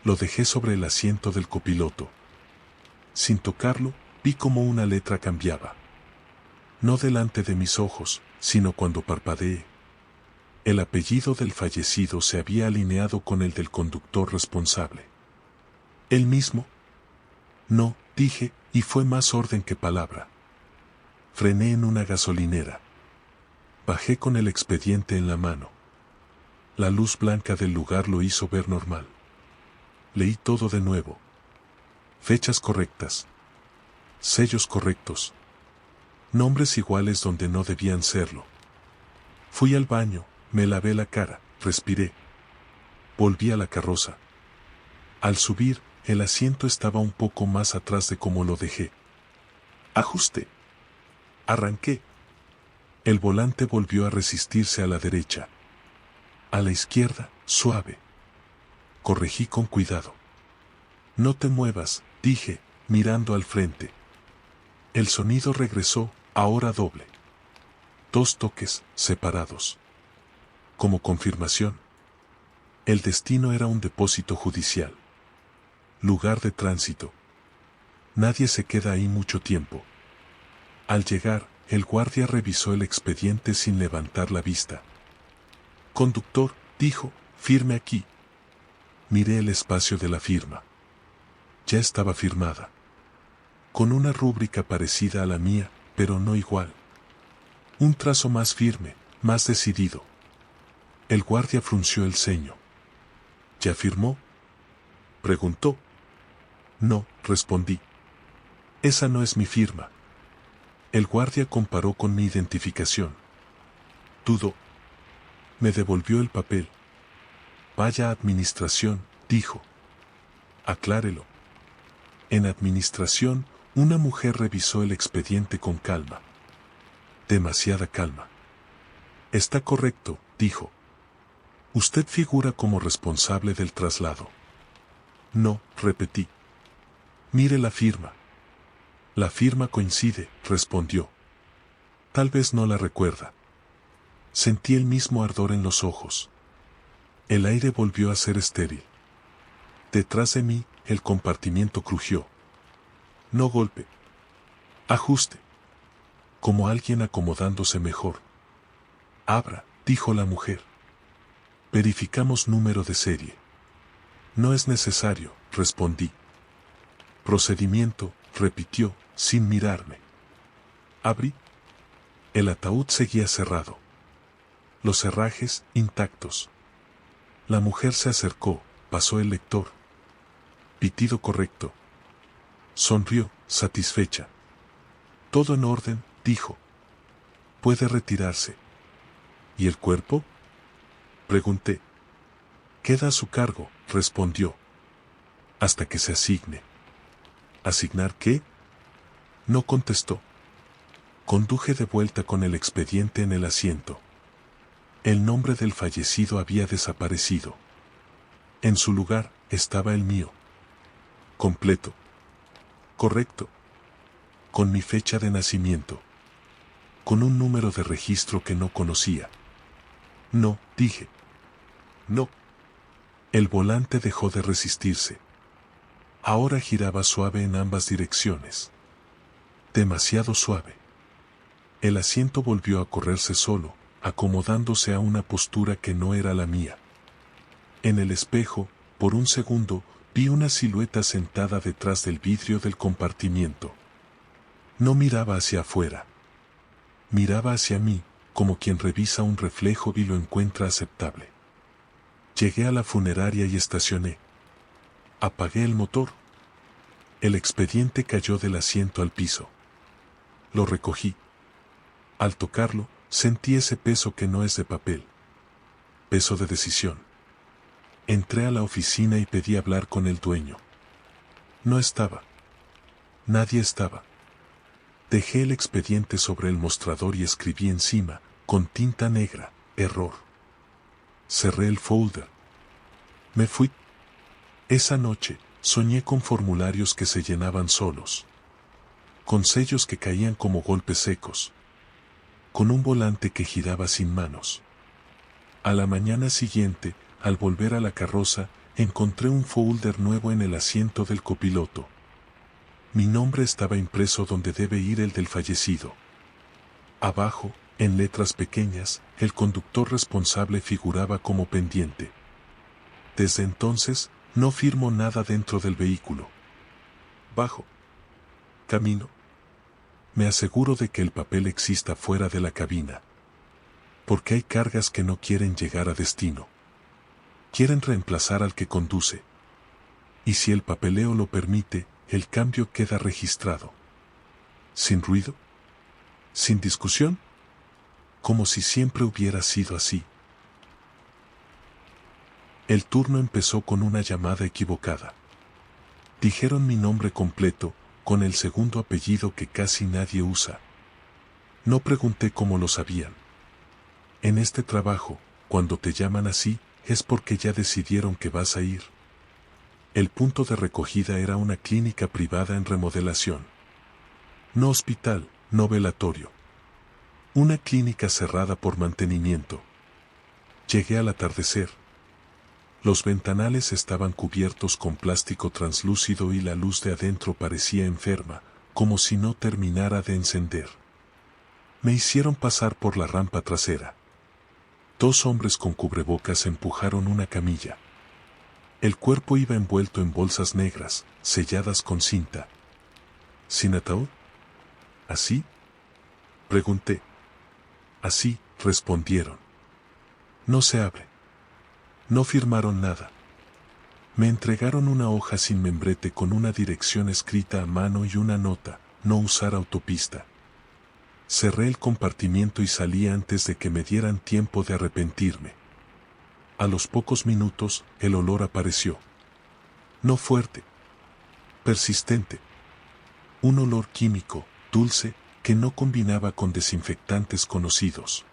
[SPEAKER 1] Lo dejé sobre el asiento del copiloto. Sin tocarlo, vi cómo una letra cambiaba. No delante de mis ojos, sino cuando parpadeé. El apellido del fallecido se había alineado con el del conductor responsable. ¿El mismo? No, dije, y fue más orden que palabra. Frené en una gasolinera. Bajé con el expediente en la mano. La luz blanca del lugar lo hizo ver normal. Leí todo de nuevo. Fechas correctas. Sellos correctos. Nombres iguales donde no debían serlo. Fui al baño, me lavé la cara, respiré. Volví a la carroza. Al subir, el asiento estaba un poco más atrás de como lo dejé. Ajuste. Arranqué. El volante volvió a resistirse a la derecha. A la izquierda, suave. Corregí con cuidado. No te muevas, dije, mirando al frente. El sonido regresó, ahora doble. 2 toques, separados. Como confirmación. El destino era un depósito judicial. Lugar de tránsito. Nadie se queda ahí mucho tiempo. Al llegar, el guardia revisó el expediente sin levantar la vista. Conductor, dijo, firme aquí. Miré el espacio de la firma. Ya estaba firmada. Con una rúbrica parecida a la mía, pero no igual. Un trazo más firme, más decidido. El guardia frunció el ceño. ¿Ya firmó? Preguntó. No, respondí. Esa no es mi firma. El guardia comparó con mi identificación. Dudó. Me devolvió el papel. Vaya a administración, dijo. Aclárelo. En administración, una mujer revisó el expediente con calma. Demasiada calma. Está correcto, dijo. Usted figura como responsable del traslado. No, repetí. Mire la firma. La firma coincide, respondió. Tal vez no la recuerda. Sentí el mismo ardor en los ojos. El aire volvió a ser estéril. Detrás de mí, el compartimiento crujió. No golpe. Ajuste. como alguien acomodándose mejor. Abra, dijo la mujer. Verificamos número de serie. No es necesario, respondí. Procedimiento, repitió, sin mirarme. Abrí. El ataúd seguía cerrado. Los herrajes, intactos. La mujer se acercó, pasó el lector. Pitido correcto. Sonrió, satisfecha. Todo en orden, dijo. Puede retirarse. ¿Y el cuerpo? Pregunté. Queda a su cargo, respondió. Hasta que se asigne. ¿Asignar qué? No contestó. Conduje de vuelta con el expediente en el asiento. El nombre del fallecido había desaparecido. En su lugar estaba el mío. Completo. Correcto. Con mi fecha de nacimiento. Con un número de registro que no conocía. No, dije. No. El volante dejó de resistirse. Ahora giraba suave en ambas direcciones. Demasiado suave. El asiento volvió a correrse solo, acomodándose a una postura que no era la mía. En el espejo, por un segundo, vi una silueta sentada detrás del vidrio del compartimiento. No miraba hacia afuera. Miraba hacia mí, como quien revisa un reflejo y lo encuentra aceptable. Llegué a la funeraria y estacioné. Apagué el motor. El expediente cayó del asiento al piso. Lo recogí. Al tocarlo, sentí ese peso que no es de papel. Peso de decisión. Entré a la oficina y pedí hablar con el dueño. No estaba. Nadie estaba. Dejé el expediente sobre el mostrador y escribí encima, con tinta negra, error. Cerré el folder. Me fui. Esa noche, soñé con formularios que se llenaban solos. Con sellos que caían como golpes secos. Con un volante que giraba sin manos. A la mañana siguiente, al volver a la carroza, encontré un folder nuevo en el asiento del copiloto. Mi nombre estaba impreso donde debe ir el del fallecido. Abajo, en letras pequeñas, el conductor responsable figuraba como pendiente. Desde entonces, no firmo nada dentro del vehículo. Bajo. Camino. Me aseguro de que el papel exista fuera de la cabina. Porque hay cargas que no quieren llegar a destino. Quieren reemplazar al que conduce. Y si el papeleo lo permite, el cambio queda registrado. Sin ruido. Sin discusión. Como si siempre hubiera sido así. El turno empezó con una llamada equivocada. Dijeron mi nombre completo, con el segundo apellido que casi nadie usa. No pregunté cómo lo sabían. En este trabajo, cuando te llaman así, es porque ya decidieron que vas a ir. El punto de recogida era una clínica privada en remodelación. No hospital, no velatorio. Una clínica cerrada por mantenimiento. Llegué al atardecer. Los ventanales estaban cubiertos con plástico translúcido y la luz de adentro parecía enferma, como si no terminara de encender. Me hicieron pasar por la rampa trasera. 2 hombres con cubrebocas empujaron una camilla. El cuerpo iba envuelto en bolsas negras, selladas con cinta. ¿Sin ataúd? ¿Así? Pregunté. Así, respondieron. No se abre. No firmaron nada. Me entregaron una hoja sin membrete con una dirección escrita a mano y una nota, no usar autopista. Cerré el compartimiento y salí antes de que me dieran tiempo de arrepentirme. A los pocos minutos, el olor apareció. No fuerte. Persistente. Un olor químico, dulce, que no combinaba con desinfectantes conocidos.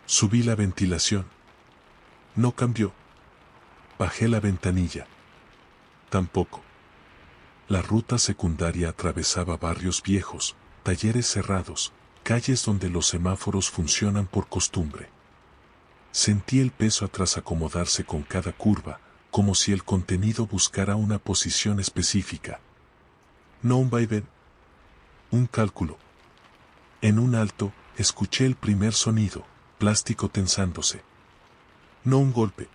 [SPEAKER 1] Subí la ventilación. No cambió. Bajé la ventanilla. Tampoco. La ruta secundaria atravesaba barrios viejos, talleres cerrados, calles donde los semáforos funcionan por costumbre. Sentí el peso atrás acomodarse con cada curva, como si el contenido buscara una posición específica. No un vaivén. Un cálculo. En un alto, escuché el primer sonido, plástico tensándose. No un golpe.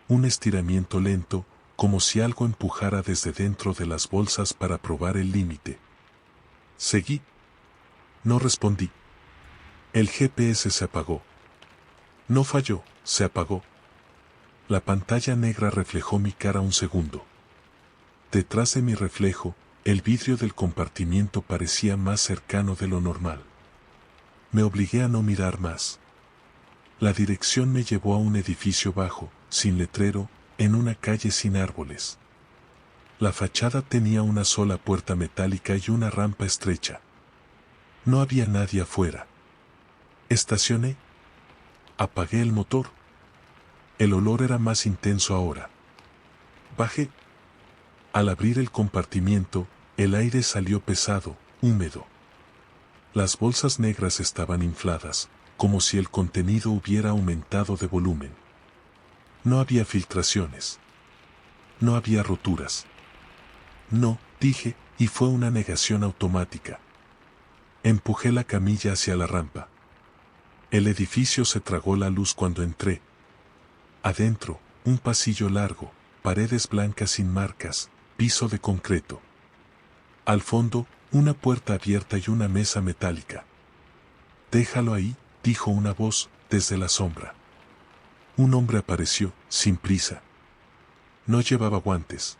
[SPEAKER 1] Un estiramiento lento, como si algo empujara desde dentro de las bolsas para probar el límite. Seguí. No respondí. El GPS se apagó. No falló, se apagó. La pantalla negra reflejó mi cara un segundo. Detrás de mi reflejo, el vidrio del compartimiento parecía más cercano de lo normal. Me obligué a no mirar más. La dirección me llevó a un edificio bajo, sin letrero, en una calle sin árboles. La fachada tenía una sola puerta metálica y una rampa estrecha. No había nadie afuera. Estacioné. Apagué el motor. El olor era más intenso ahora. Bajé. Al abrir el compartimiento, el aire salió pesado, húmedo. Las bolsas negras estaban infladas, como si el contenido hubiera aumentado de volumen. No había filtraciones. No había roturas. No, dije, y fue una negación automática. Empujé la camilla hacia la rampa. El edificio se tragó la luz cuando entré. Adentro, un pasillo largo, paredes blancas sin marcas, piso de concreto. Al fondo, una puerta abierta y una mesa metálica. Déjalo ahí, dijo una voz, desde la sombra. Un hombre apareció, sin prisa. No llevaba guantes.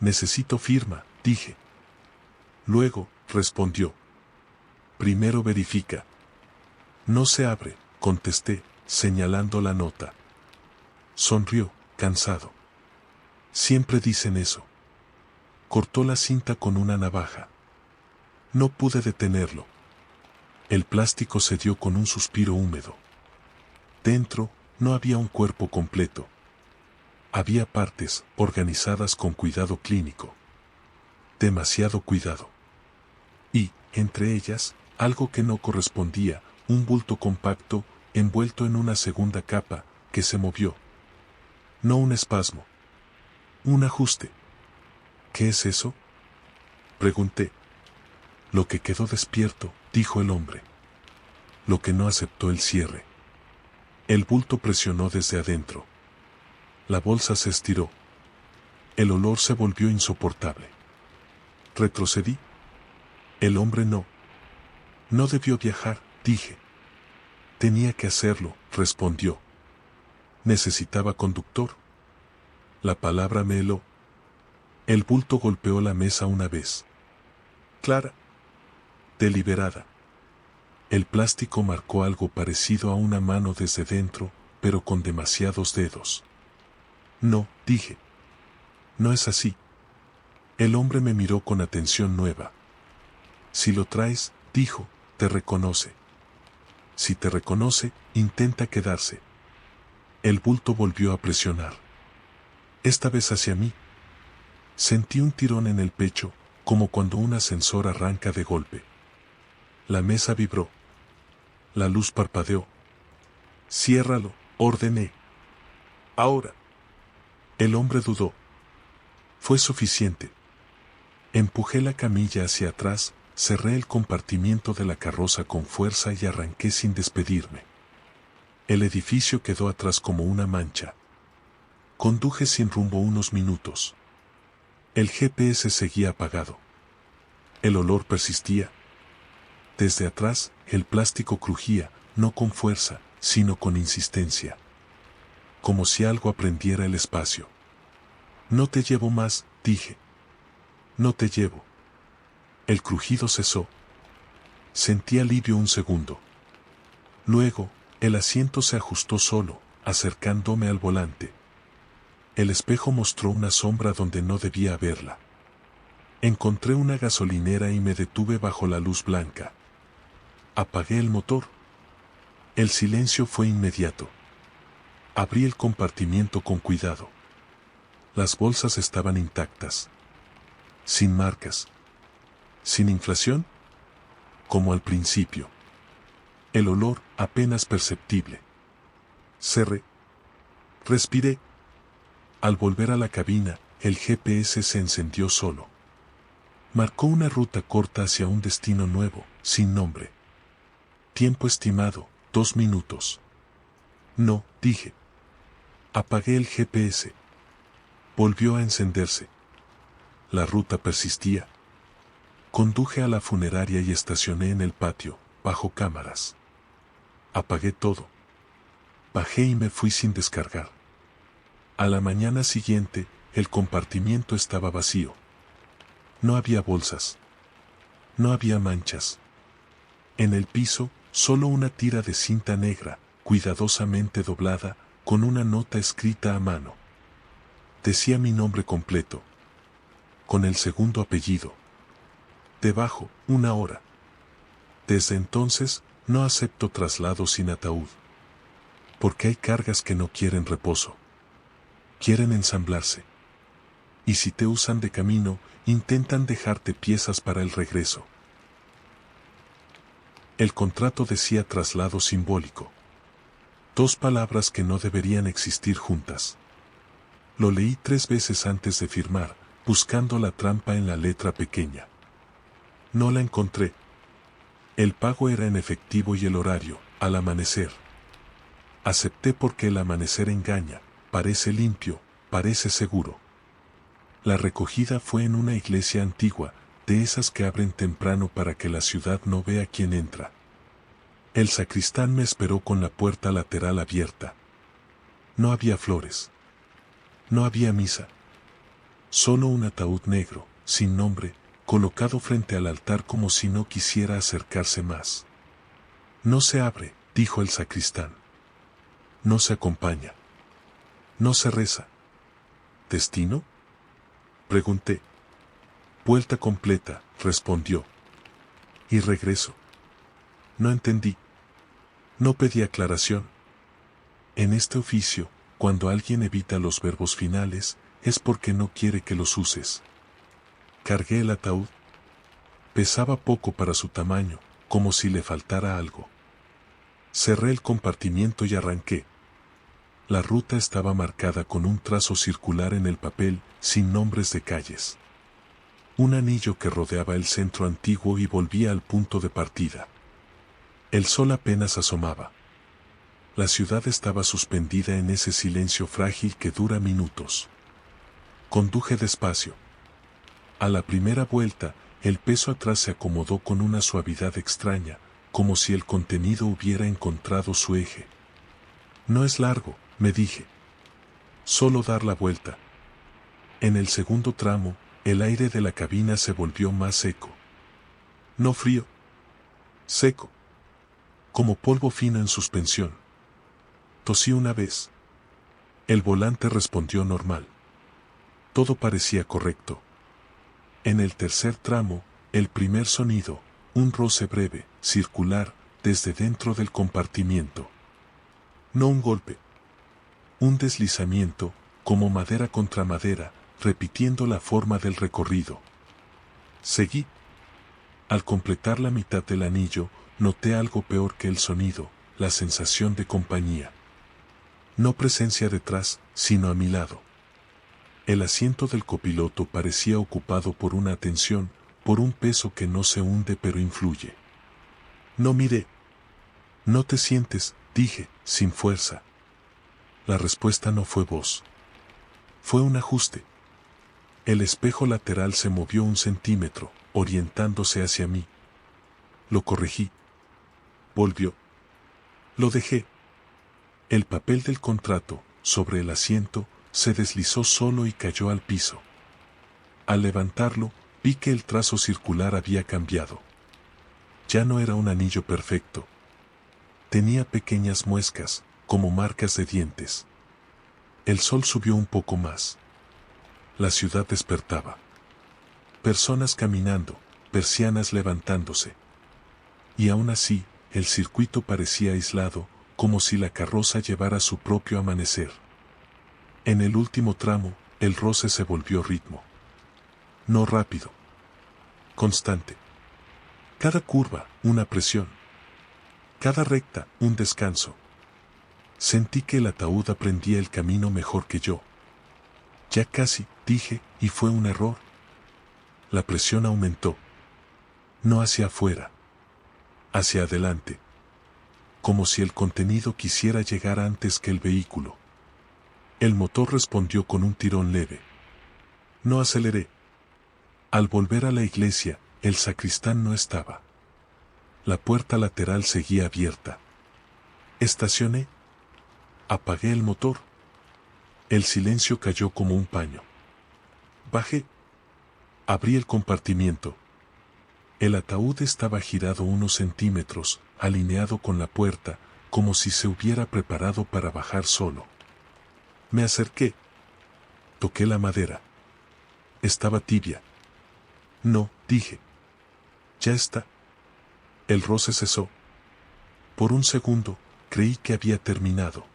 [SPEAKER 1] Necesito firma, dije. Luego, respondió. Primero verifica. No se abre, contesté, señalando la nota. Sonrió, cansado. Siempre dicen eso. Cortó la cinta con una navaja. No pude detenerlo. El plástico cedió con un suspiro húmedo. Dentro, no había un cuerpo completo. Había partes, organizadas con cuidado clínico. Demasiado cuidado. Y, entre ellas, algo que no correspondía, un bulto compacto, envuelto en una segunda capa, que se movió. No un espasmo. Un ajuste. ¿Qué es eso? Pregunté. Lo que quedó despierto, dijo el hombre. Lo que no aceptó el cierre. El bulto presionó desde adentro. La bolsa se estiró. El olor se volvió insoportable. Retrocedí. El hombre no. No debió viajar, dije. Tenía que hacerlo, respondió. Necesitaba conductor. La palabra me heló. El bulto golpeó la mesa una vez. Clara. Deliberada. El plástico marcó algo parecido a una mano desde dentro, pero con demasiados dedos. No, dije. No es así. El hombre me miró con atención nueva. Si lo traes, dijo, te reconoce. Si te reconoce, intenta quedarse. El bulto volvió a presionar. Esta vez hacia mí. Sentí un tirón en el pecho, como cuando un ascensor arranca de golpe. La mesa vibró. La luz parpadeó. Ciérralo, ordené. Ahora. El hombre dudó. Fue suficiente. Empujé la camilla hacia atrás, cerré el compartimiento de la carroza con fuerza y arranqué sin despedirme. El edificio quedó atrás como una mancha. Conduje sin rumbo unos minutos. El GPS seguía apagado. El olor persistía. Desde atrás, el plástico crujía, no con fuerza, sino con insistencia. Como si algo aprendiera el espacio. No te llevo más, dije. No te llevo. El crujido cesó. Sentí alivio un segundo. Luego, el asiento se ajustó solo, acercándome al volante. El espejo mostró una sombra donde no debía haberla. Encontré una gasolinera y me detuve bajo la luz blanca. Apagué el motor. El silencio fue inmediato. Abrí el compartimiento con cuidado. Las bolsas estaban intactas. Sin marcas. Sin inflación. Como al principio. El olor apenas perceptible. Cerré. Respiré. Al volver a la cabina, el GPS se encendió solo. Marcó una ruta corta hacia un destino nuevo, sin nombre. Tiempo estimado, 2 minutos. No, dije. Apagué el GPS. Volvió a encenderse. La ruta persistía. Conduje a la funeraria y estacioné en el patio, bajo cámaras. Apagué todo. Bajé y me fui sin descargar. A la mañana siguiente, el compartimiento estaba vacío. No había bolsas. No había manchas. En el piso, solo una tira de cinta negra, cuidadosamente doblada, con una nota escrita a mano. Decía mi nombre completo, con el segundo apellido. Debajo, 1 hora. Desde entonces, no acepto traslado sin ataúd. Porque hay cargas que no quieren reposo. Quieren ensamblarse. Y si te usan de camino, intentan dejarte piezas para el regreso. El contrato decía traslado simbólico. 2 palabras que no deberían existir juntas. Lo leí 3 veces antes de firmar, buscando la trampa en la letra pequeña. No la encontré. El pago era en efectivo y el horario, al amanecer. Acepté porque el amanecer engaña, parece limpio, parece seguro. La recogida fue en una iglesia antigua, de esas que abren temprano para que la ciudad no vea quién entra. El sacristán me esperó con la puerta lateral abierta. No había flores. No había misa. Solo un ataúd negro, sin nombre, colocado frente al altar como si no quisiera acercarse más. No se abre, dijo el sacristán. No se acompaña. No se reza. ¿Destino? Pregunté. Vuelta completa, respondió. Y regreso. No entendí. No pedí aclaración. En este oficio, cuando alguien evita los verbos finales, es porque no quiere que los uses. Cargué el ataúd. Pesaba poco para su tamaño, como si le faltara algo. Cerré el compartimiento y arranqué. La ruta estaba marcada con un trazo circular en el papel, sin nombres de calles. Un anillo que rodeaba el centro antiguo y volvía al punto de partida. El sol apenas asomaba. La ciudad estaba suspendida en ese silencio frágil que dura minutos. Conduje despacio. A la primera vuelta, el peso atrás se acomodó con una suavidad extraña, como si el contenido hubiera encontrado su eje. No es largo, me dije. Solo dar la vuelta. En el segundo tramo, el aire de la cabina se volvió más seco. No frío. Seco. Como polvo fino en suspensión. Tosí una vez. El volante respondió normal. Todo parecía correcto. En el tercer tramo, el primer sonido, un roce breve, circular, desde dentro del compartimiento. No un golpe. Un deslizamiento, como madera contra madera, repitiendo la forma del recorrido. Seguí. Al completar la mitad del anillo, noté algo peor que el sonido, la sensación de compañía. No presencia detrás, sino a mi lado. El asiento del copiloto parecía ocupado por una atención, por un peso que no se hunde pero influye. No miré. No te sientes, dije, sin fuerza. La respuesta no fue voz. Fue un ajuste. El espejo lateral se movió 1 centímetro, orientándose hacia mí. Lo corregí. Volvió. Lo dejé. El papel del contrato, sobre el asiento, se deslizó solo y cayó al piso. Al levantarlo, vi que el trazo circular había cambiado. Ya no era un anillo perfecto. Tenía pequeñas muescas, como marcas de dientes. El sol subió un poco más. La ciudad despertaba. Personas caminando, persianas levantándose. Y aún así, el circuito parecía aislado, como si la carroza llevara su propio amanecer. En el último tramo, el roce se volvió ritmo. No rápido. Constante. Cada curva, una presión. Cada recta, un descanso. Sentí que el ataúd aprendía el camino mejor que yo. Ya casi, dije, y fue un error. La presión aumentó. No hacia afuera, hacia adelante. Como si el contenido quisiera llegar antes que el vehículo. El motor respondió con un tirón leve. No aceleré. Al volver a la iglesia, el sacristán no estaba. La puerta lateral seguía abierta. Estacioné. Apagué el motor. El silencio cayó como un paño. Bajé. Abrí el compartimiento. El ataúd estaba girado unos centímetros, alineado con la puerta, como si se hubiera preparado para bajar solo. Me acerqué. Toqué la madera. Estaba tibia. No, dije. Ya está. El roce cesó. Por un segundo, creí que había terminado.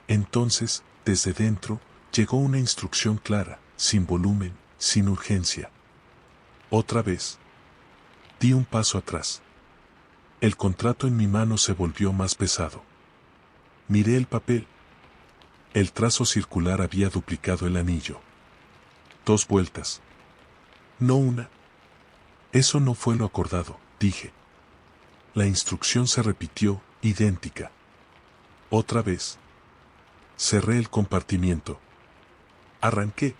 [SPEAKER 1] Entonces, desde dentro, llegó una instrucción clara, sin volumen, sin urgencia. Otra vez. Di un paso atrás. El contrato en mi mano se volvió más pesado. Miré el papel. El trazo circular había duplicado el anillo. 2 vueltas. No una. Eso no fue lo acordado, dije. La instrucción se repitió, idéntica. Otra vez. Cerré el compartimiento. Arranqué.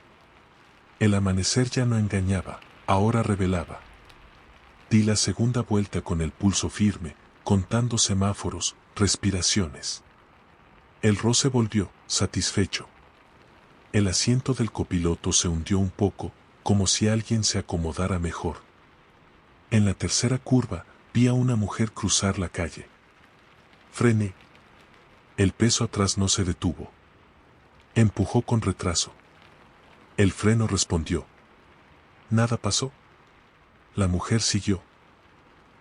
[SPEAKER 1] El amanecer ya no engañaba, ahora revelaba. Di la segunda vuelta con el pulso firme, contando semáforos, respiraciones. El roce volvió, satisfecho. El asiento del copiloto se hundió un poco, como si alguien se acomodara mejor. En la tercera curva, vi a una mujer cruzar la calle. Frené. El peso atrás no se detuvo. Empujó con retraso. El freno respondió. Nada pasó. La mujer siguió.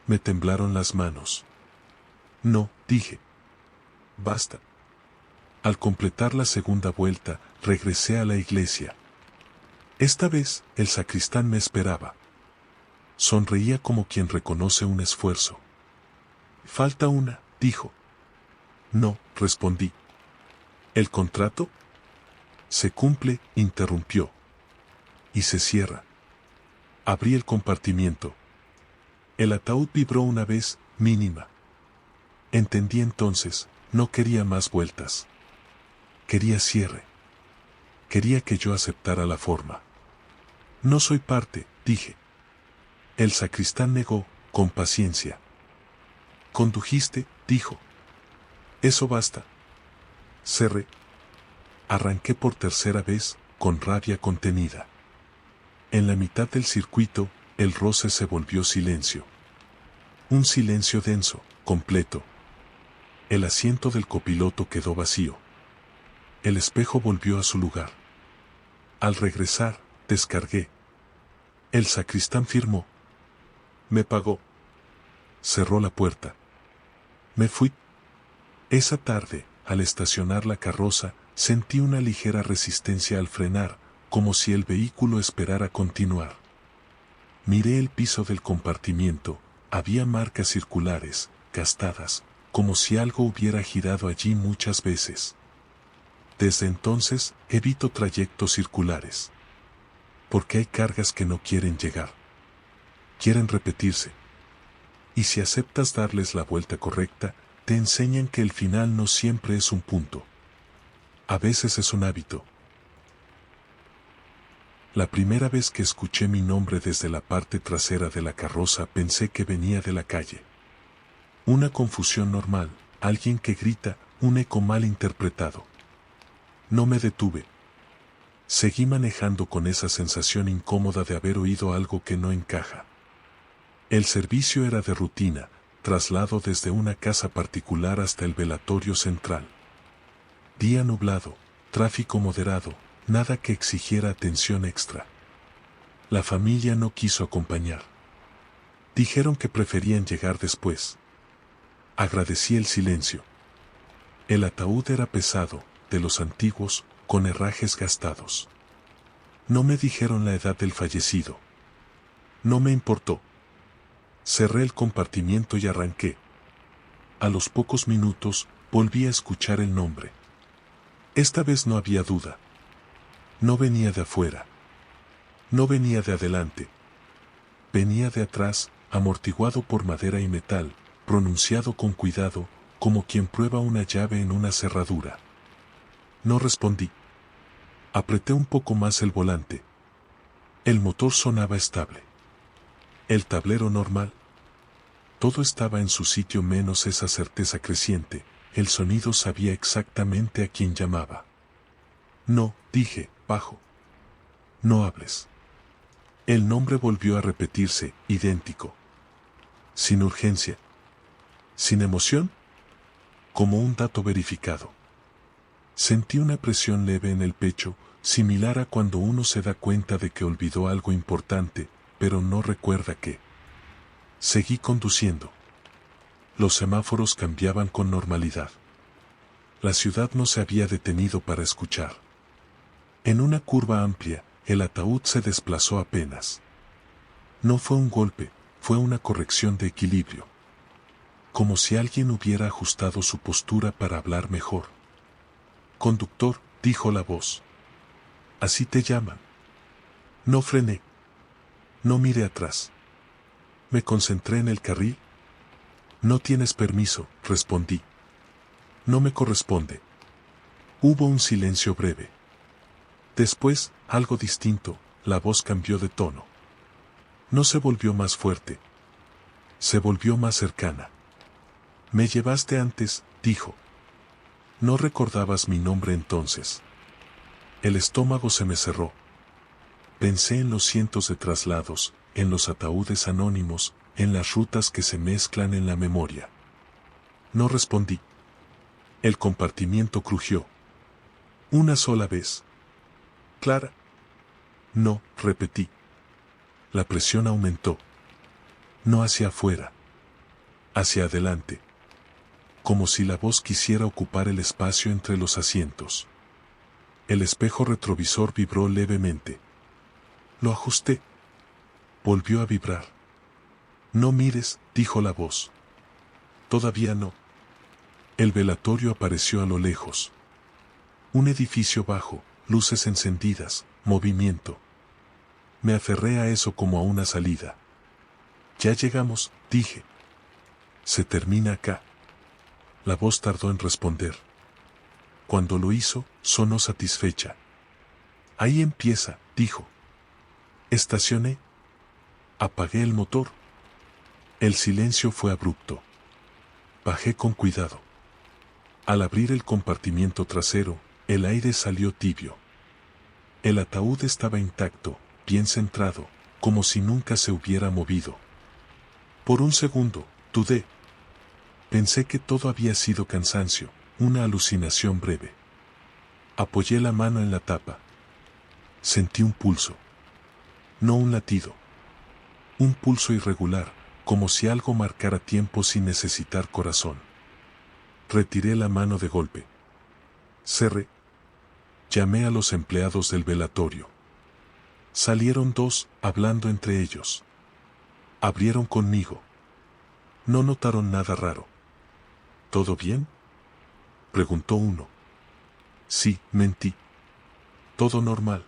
[SPEAKER 1] Me temblaron las manos. No, dije. Basta. Al completar la segunda vuelta, regresé a la iglesia. Esta vez, el sacristán me esperaba. Sonreía como quien reconoce un esfuerzo. Falta una, dijo. No, respondí. ¿El contrato? Se cumple, interrumpió. Y se cierra. Abrí el compartimiento. El ataúd vibró una vez, mínima. Entendí entonces, no quería más vueltas. Quería cierre. Quería que yo aceptara la forma. No soy parte, dije. El sacristán negó, con paciencia. Condujiste, dijo. Eso basta. Cerré. Arranqué por tercera vez, con rabia contenida. En la mitad del circuito, el roce se volvió silencio. Un silencio denso, completo. El asiento del copiloto quedó vacío. El espejo volvió a su lugar. Al regresar, descargué. El sacristán firmó. Me pagó. Cerró la puerta. Me fui. Esa tarde, al estacionar la carroza, sentí una ligera resistencia al frenar, como si el vehículo esperara continuar. Miré el piso del compartimiento, había marcas circulares, gastadas, como si algo hubiera girado allí muchas veces. Desde entonces, evito trayectos circulares. Porque hay cargas que no quieren llegar. Quieren repetirse. Y si aceptas darles la vuelta correcta, te enseñan que el final no siempre es un punto. A veces es un hábito. La primera vez que escuché mi nombre desde la parte trasera de la carroza pensé que venía de la calle. Una confusión normal, alguien que grita, un eco mal interpretado. No me detuve. Seguí manejando con esa sensación incómoda de haber oído algo que no encaja. El servicio era de rutina, traslado desde una casa particular hasta el velatorio central. Día nublado, tráfico moderado, nada que exigiera atención extra. La familia no quiso acompañar. Dijeron que preferían llegar después. Agradecí el silencio. El ataúd era pesado, de los antiguos, con herrajes gastados. No me dijeron la edad del fallecido. No me importó. Cerré el compartimiento y arranqué. A los pocos minutos, volví a escuchar el nombre. Esta vez no había duda. No venía de afuera. No venía de adelante, Venía de atrás, amortiguado por madera y metal, pronunciado con cuidado, como quien prueba una llave en una cerradura. No respondí. Apreté un poco más el volante. El motor sonaba estable. El tablero normal. Todo estaba en su sitio menos esa certeza creciente. El sonido sabía exactamente a quién llamaba. No, dije, bajo. No hables. El nombre volvió a repetirse, idéntico. Sin urgencia. Sin emoción. Como un dato verificado. Sentí una presión leve en el pecho, similar a cuando uno se da cuenta de que olvidó algo importante, pero no recuerda qué. Seguí conduciendo. Los semáforos cambiaban con normalidad. La ciudad no se había detenido para escuchar. En una curva amplia, el ataúd se desplazó apenas. No fue un golpe, fue una corrección de equilibrio. Como si alguien hubiera ajustado su postura para hablar mejor. Conductor, dijo la voz. Así te llaman. No frené. No miré atrás. Me concentré en el carril. No tienes permiso, respondí. No me corresponde. Hubo un silencio breve. Después, algo distinto, la voz cambió de tono. No se volvió más fuerte. Se volvió más cercana. Me llevaste antes, dijo. No recordabas mi nombre entonces. El estómago se me cerró. Pensé en los cientos de traslados, en los ataúdes anónimos, en las rutas que se mezclan en la memoria. No respondí. El compartimiento crujió. Una sola vez. Clara. No, repetí. La presión aumentó. No hacia afuera. Hacia adelante. Como si la voz quisiera ocupar el espacio entre los asientos. El espejo retrovisor vibró levemente. Lo ajusté. Volvió a vibrar. No mires, dijo la voz. Todavía no. El velatorio apareció a lo lejos. Un edificio bajo, luces encendidas, movimiento. Me aferré a eso como a una salida. Ya llegamos, dije. Se termina acá. La voz tardó en responder. Cuando lo hizo, sonó satisfecha. Ahí empieza, dijo. Estacioné. Apagué el motor. El silencio fue abrupto. Bajé con cuidado. Al abrir el compartimiento trasero, el aire salió tibio. El ataúd estaba intacto, bien centrado, como si nunca se hubiera movido. Por un segundo, dudé. Pensé que todo había sido cansancio, una alucinación breve. Apoyé la mano en la tapa. Sentí un pulso. No un latido. Un pulso irregular, como si algo marcara tiempo sin necesitar corazón. Retiré la mano de golpe. Cerré. Llamé a los empleados del velatorio. Salieron dos, hablando entre ellos. Abrieron conmigo. No notaron nada raro. ¿Todo bien?, preguntó uno. Sí, mentí. Todo normal.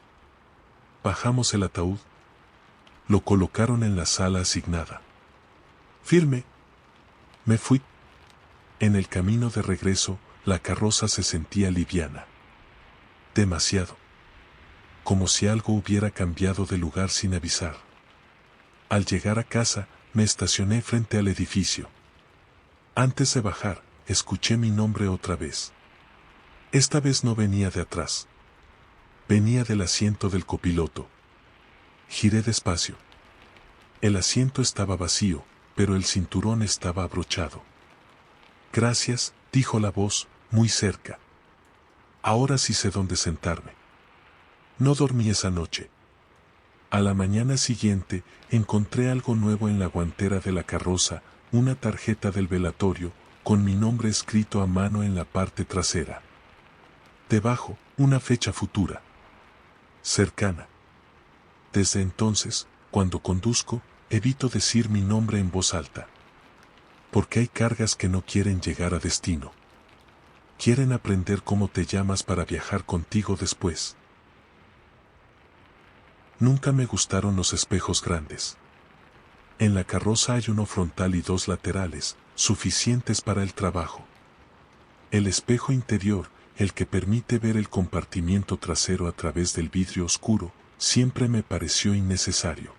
[SPEAKER 1] Bajamos el ataúd. Lo colocaron en la sala asignada. Firme. Me fui. En el camino de regreso, la carroza se sentía liviana. Demasiado. Como si algo hubiera cambiado de lugar sin avisar. Al llegar a casa, me estacioné frente al edificio. Antes de bajar, escuché mi nombre otra vez. Esta vez no venía de atrás. Venía del asiento del copiloto. Giré despacio. El asiento estaba vacío, pero el cinturón estaba abrochado. Gracias, dijo la voz, muy cerca. Ahora sí sé dónde sentarme. No dormí esa noche. A la mañana siguiente, encontré algo nuevo en la guantera de la carroza, una tarjeta del velatorio, con mi nombre escrito a mano en la parte trasera. Debajo, una fecha futura. Cercana. Desde entonces, cuando conduzco, evito decir mi nombre en voz alta. Porque hay cargas que no quieren llegar a destino. Quieren aprender cómo te llamas para viajar contigo después. Nunca me gustaron los espejos grandes. En la carroza hay uno frontal y dos laterales, suficientes para el trabajo. El espejo interior, el que permite ver el compartimiento trasero a través del vidrio oscuro, siempre me pareció innecesario.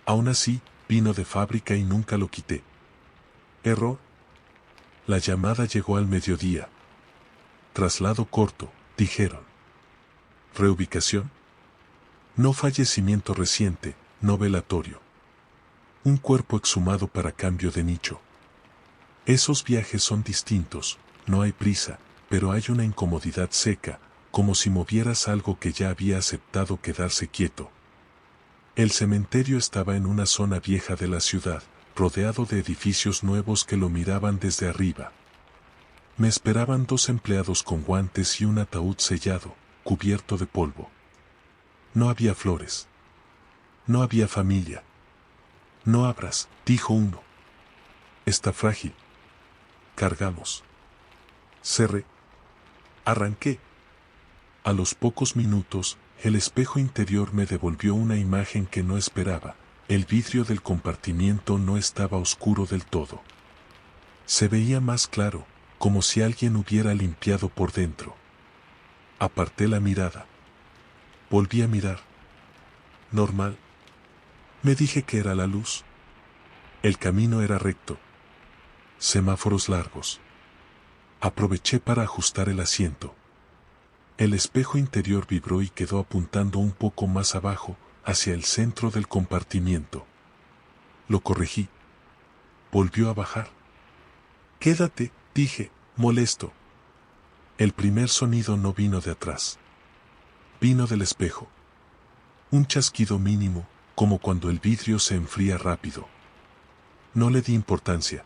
[SPEAKER 1] Aún así, vino de fábrica y nunca lo quité. Error. La llamada llegó al mediodía. Traslado corto, dijeron. Reubicación. No fallecimiento reciente, no velatorio. Un cuerpo exhumado para cambio de nicho. Esos viajes son distintos, no hay prisa, pero hay una incomodidad seca, como si movieras algo que ya había aceptado quedarse quieto. El cementerio estaba en una zona vieja de la ciudad, rodeado de edificios nuevos que lo miraban desde arriba. Me esperaban 2 empleados con guantes y un ataúd sellado, cubierto de polvo. No había flores. No había familia. No abras, dijo uno. Está frágil. Cargamos. Cerré. Arranqué. A los pocos minutos, el espejo interior me devolvió una imagen que no esperaba. El vidrio del compartimiento no estaba oscuro del todo. Se veía más claro, como si alguien hubiera limpiado por dentro. Aparté la mirada. Volví a mirar. Normal. Me dije que era la luz. El camino era recto. Semáforos largos. Aproveché para ajustar el asiento. El espejo interior vibró y quedó apuntando un poco más abajo, hacia el centro del compartimiento. Lo corregí. Volvió a bajar. Quédate, dije, molesto. El primer sonido no vino de atrás. Vino del espejo. Un chasquido mínimo, como cuando el vidrio se enfría rápido. No le di importancia.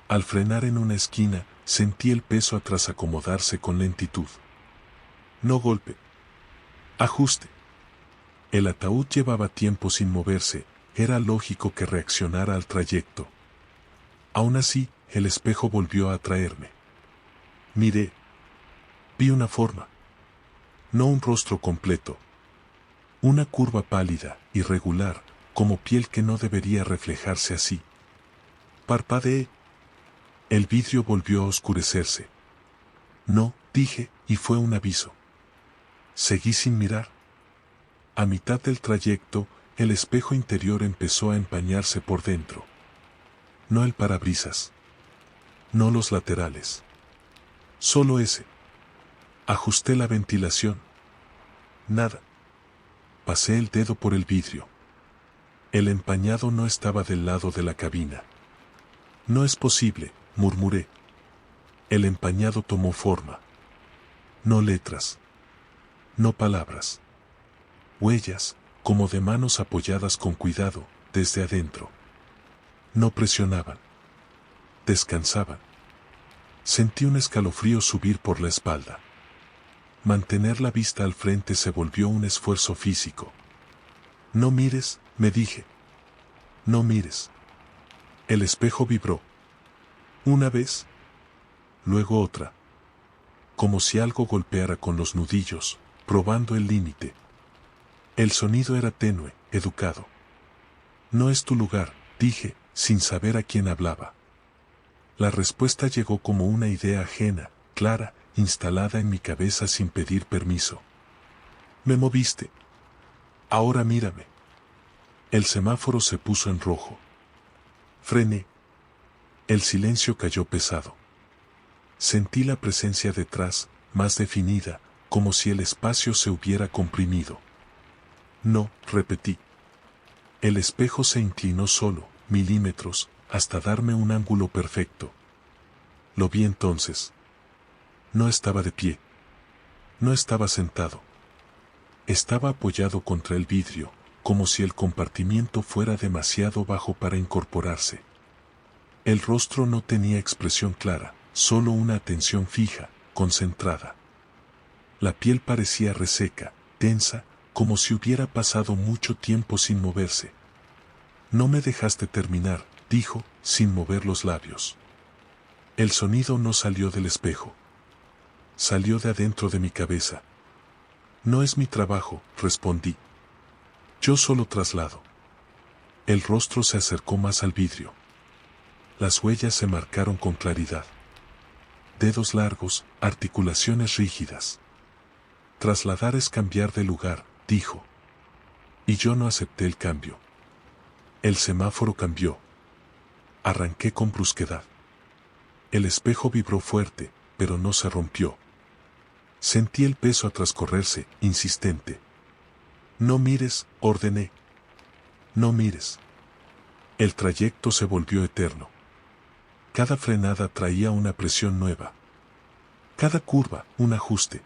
[SPEAKER 1] Al frenar en una esquina, sentí el peso atrás acomodarse con lentitud. No golpe. Ajuste. El ataúd llevaba tiempo sin moverse, era lógico que reaccionara al trayecto. Aún así, el espejo volvió a atraerme. Miré. Vi una forma. No un rostro completo. Una curva pálida, irregular, como piel que no debería reflejarse así. Parpadeé. El vidrio volvió a oscurecerse. No, dije, y fue un aviso. Seguí sin mirar. A mitad del trayecto, el espejo interior empezó a empañarse por dentro. No el parabrisas. No los laterales. Solo ese. Ajusté la ventilación. Nada. Pasé el dedo por el vidrio. El empañado no estaba del lado de la cabina. No es posible, murmuré. El empañado tomó forma. No letras. No palabras. Huellas, como de manos apoyadas con cuidado, desde adentro. No presionaban. Descansaban. Sentí un escalofrío subir por la espalda. Mantener la vista al frente se volvió un esfuerzo físico. No mires, me dije. No mires. El espejo vibró. Una vez. Luego otra. Como si algo golpeara con los nudillos, probando el límite. El sonido era tenue, educado. No es tu lugar, dije, sin saber a quién hablaba. La respuesta llegó como una idea ajena, clara, instalada en mi cabeza sin pedir permiso. Me moviste. Ahora mírame. El semáforo se puso en rojo. Frené. El silencio cayó pesado. Sentí la presencia detrás, más definida, como si el espacio se hubiera comprimido. No, repetí. El espejo se inclinó solo, milímetros, hasta darme un ángulo perfecto. Lo vi entonces. No estaba de pie. No estaba sentado. Estaba apoyado contra el vidrio, como si el compartimiento fuera demasiado bajo para incorporarse. El rostro no tenía expresión clara, solo una atención fija, concentrada. La piel parecía reseca, tensa, como si hubiera pasado mucho tiempo sin moverse. No me dejaste terminar, dijo, sin mover los labios. El sonido no salió del espejo. Salió de adentro de mi cabeza. No es mi trabajo, respondí. Yo solo traslado. El rostro se acercó más al vidrio. Las huellas se marcaron con claridad. Dedos largos, articulaciones rígidas. Trasladar es cambiar de lugar, dijo. Y yo no acepté el cambio. El semáforo cambió. Arranqué con brusquedad. El espejo vibró fuerte, pero no se rompió. Sentí el peso a trascorrerse, insistente. No mires, ordené. No mires. El trayecto se volvió eterno. Cada frenada traía una presión nueva. Cada curva, un ajuste.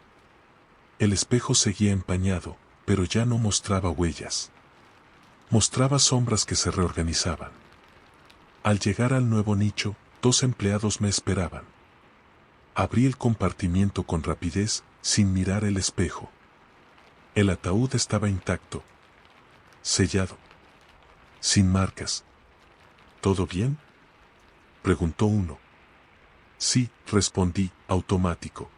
[SPEAKER 1] El espejo seguía empañado, pero ya no mostraba huellas. Mostraba sombras que se reorganizaban. Al llegar al nuevo nicho, 2 empleados me esperaban. Abrí el compartimiento con rapidez, sin mirar el espejo. El ataúd estaba intacto. Sellado. Sin marcas. ¿Todo bien?, preguntó uno. Sí, respondí, automático.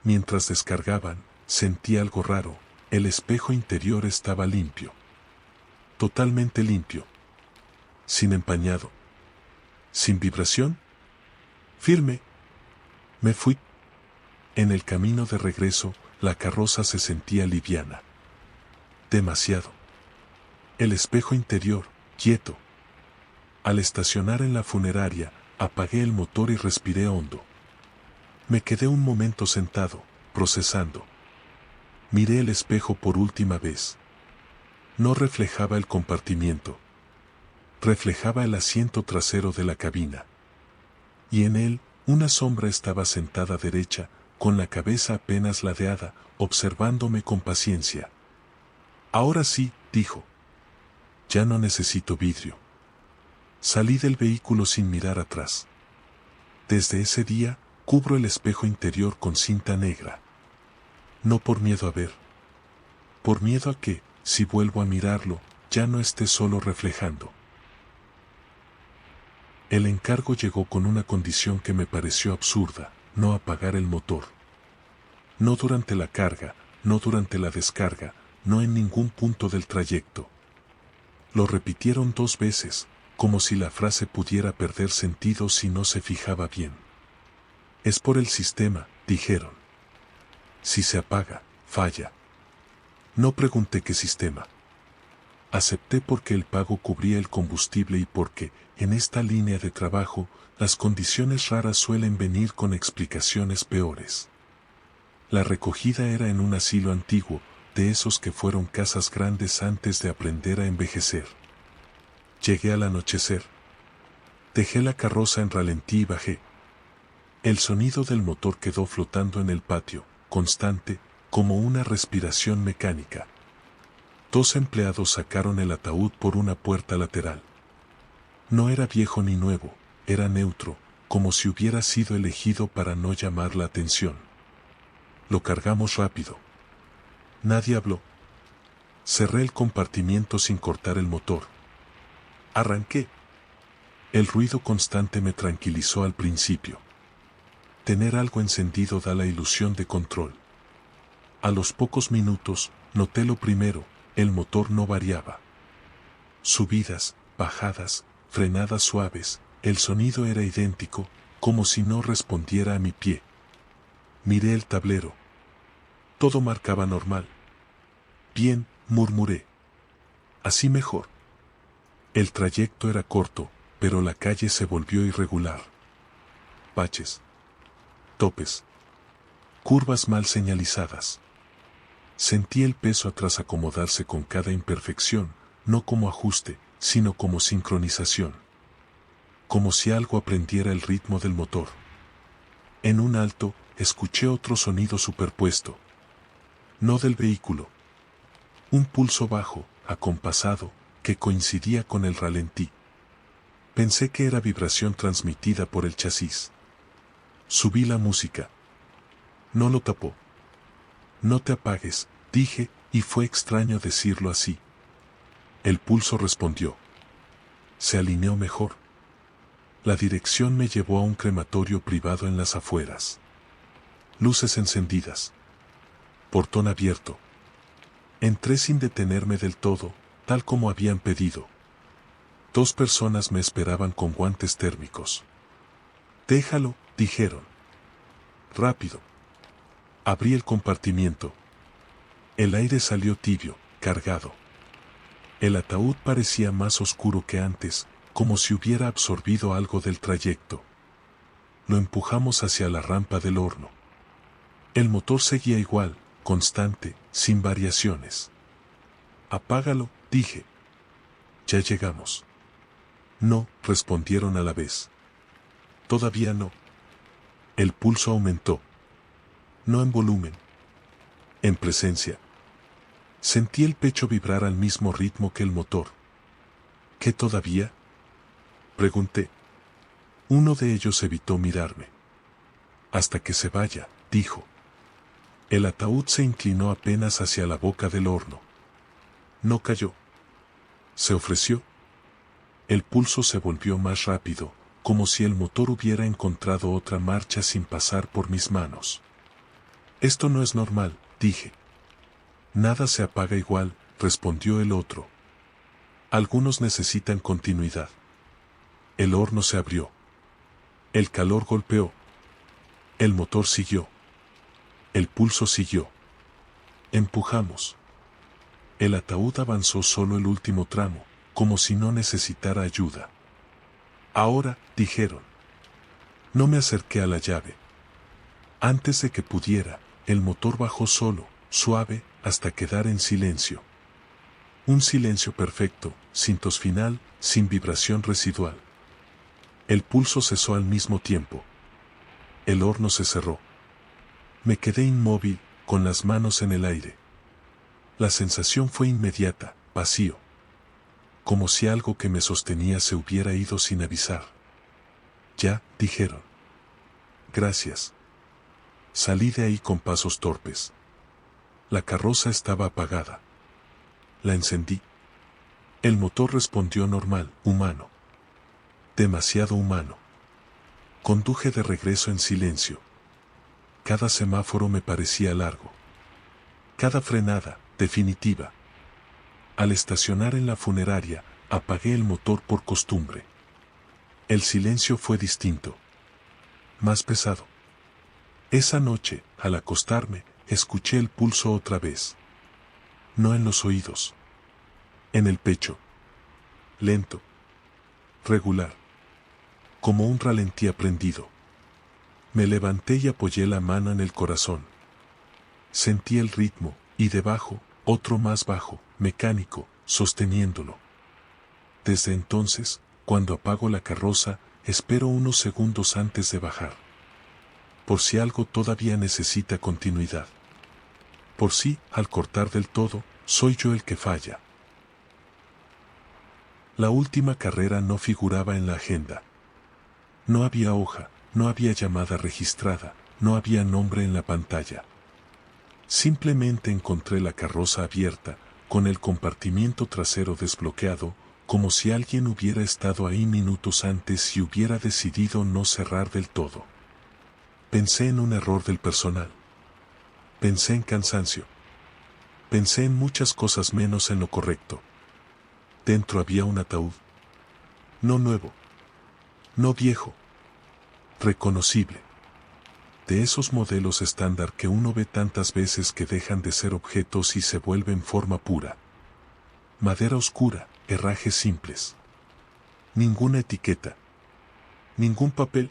[SPEAKER 1] Mientras descargaban, sentí algo raro. El espejo interior estaba limpio. Totalmente limpio. Sin empañado. Sin vibración. Firme. Me fui. En el camino de regreso, la carroza se sentía liviana. Demasiado. El espejo interior, quieto. Al estacionar en la funeraria, apagué el motor y respiré hondo. Me quedé un momento sentado, procesando. Miré el espejo por última vez. No reflejaba el compartimiento. Reflejaba el asiento trasero de la cabina. Y en él, una sombra estaba sentada derecha, con la cabeza apenas ladeada, observándome con paciencia. Ahora sí, dijo. Ya no necesito vidrio. Salí del vehículo sin mirar atrás. Desde ese día, cubro el espejo interior con cinta negra. No por miedo a ver. Por miedo a que, si vuelvo a mirarlo, ya no esté solo reflejando. El encargo llegó con una condición que me pareció absurda: no apagar el motor. No durante la carga, no durante la descarga, no en ningún punto del trayecto. Lo repitieron 2 veces, como si la frase pudiera perder sentido si no se fijaba bien. Es por el sistema, dijeron. Si se apaga, falla. No pregunté qué sistema. Acepté porque el pago cubría el combustible y porque, en esta línea de trabajo, las condiciones raras suelen venir con explicaciones peores. La recogida era en un asilo antiguo, de esos que fueron casas grandes antes de aprender a envejecer. Llegué al anochecer. Dejé la carroza en ralentí y bajé. El sonido del motor quedó flotando en el patio, constante, como una respiración mecánica. 2 empleados sacaron el ataúd por una puerta lateral. No era viejo ni nuevo, era neutro, como si hubiera sido elegido para no llamar la atención. Lo cargamos rápido. Nadie habló. Cerré el compartimiento sin cortar el motor. Arranqué. El ruido constante me tranquilizó al principio. Tener algo encendido da la ilusión de control. A los pocos minutos, noté lo primero: el motor no variaba. Subidas, bajadas, frenadas suaves, el sonido era idéntico, como si no respondiera a mi pie. Miré el tablero. Todo marcaba normal. Bien, murmuré. Así mejor. El trayecto era corto, pero la calle se volvió irregular. Baches. Topes. Curvas mal señalizadas. Sentí el peso atrás acomodarse con cada imperfección, no como ajuste, sino como sincronización. Como si algo aprendiera el ritmo del motor. En un alto, escuché otro sonido superpuesto. No del vehículo. Un pulso bajo, acompasado, que coincidía con el ralentí. Pensé que era vibración transmitida por el chasis. Subí la música. No lo tapó. No te apagues, dije, y fue extraño decirlo así. El pulso respondió. Se alineó mejor. La dirección me llevó a un crematorio privado en las afueras. Luces encendidas. Portón abierto. Entré sin detenerme del todo, tal como habían pedido. 2 personas me esperaban con guantes térmicos. Déjalo, dijeron. Rápido. Abrí el compartimiento. El aire salió tibio, cargado. El ataúd parecía más oscuro que antes, como si hubiera absorbido algo del trayecto. Lo empujamos hacia la rampa del horno. El motor seguía igual, constante, sin variaciones. Apágalo, dije. Ya llegamos. No, respondieron a la vez. Todavía no. El pulso aumentó. No en volumen. En presencia. Sentí el pecho vibrar al mismo ritmo que el motor. ¿Qué todavía? Pregunté. Uno de ellos evitó mirarme. Hasta que se vaya, dijo. El ataúd se inclinó apenas hacia la boca del horno. No cayó. Se ofreció. El pulso se volvió más rápido, como si el motor hubiera encontrado otra marcha sin pasar por mis manos. Esto no es normal, dije. Nada se apaga igual, respondió el otro. Algunos necesitan continuidad. El horno se abrió. El calor golpeó. El motor siguió. El pulso siguió. Empujamos. El ataúd avanzó solo el último tramo, como si no necesitara ayuda. Ahora, dijeron. No me acerqué a la llave. Antes de que pudiera, el motor bajó solo, suave, hasta quedar en silencio. Un silencio perfecto, sin tos final, sin vibración residual. El pulso cesó al mismo tiempo. El horno se cerró. Me quedé inmóvil, con las manos en el aire. La sensación fue inmediata, vacío. Como si algo que me sostenía se hubiera ido sin avisar. Ya, dijeron. Gracias. Salí de ahí con pasos torpes. La carroza estaba apagada. La encendí. El motor respondió normal, humano. Demasiado humano. Conduje de regreso en silencio. Cada semáforo me parecía largo. Cada frenada, definitiva. Al estacionar en la funeraria, apagué el motor por costumbre. El silencio fue distinto. Más pesado. Esa noche, al acostarme, escuché el pulso otra vez. No en los oídos. En el pecho. Lento. Regular. Como un ralentí aprendido. Me levanté y apoyé la mano en el corazón. Sentí el ritmo, y debajo, otro más bajo, mecánico, sosteniéndolo. Desde entonces, cuando apago la carroza, espero unos segundos antes de bajar. Por si algo todavía necesita continuidad. Por si, al cortar del todo, soy yo el que falla. La última carrera no figuraba en la agenda. No había hoja, no había llamada registrada, no había nombre en la pantalla. Simplemente encontré la carroza abierta, con el compartimiento trasero desbloqueado, como si alguien hubiera estado ahí minutos antes y hubiera decidido no cerrar del todo. Pensé en un error del personal. Pensé en cansancio. Pensé en muchas cosas menos en lo correcto. Dentro había un ataúd. No nuevo. No viejo. Reconocible. De esos modelos estándar que uno ve tantas veces que dejan de ser objetos y se vuelven forma pura. Madera oscura, herrajes simples. Ninguna etiqueta. Ningún papel.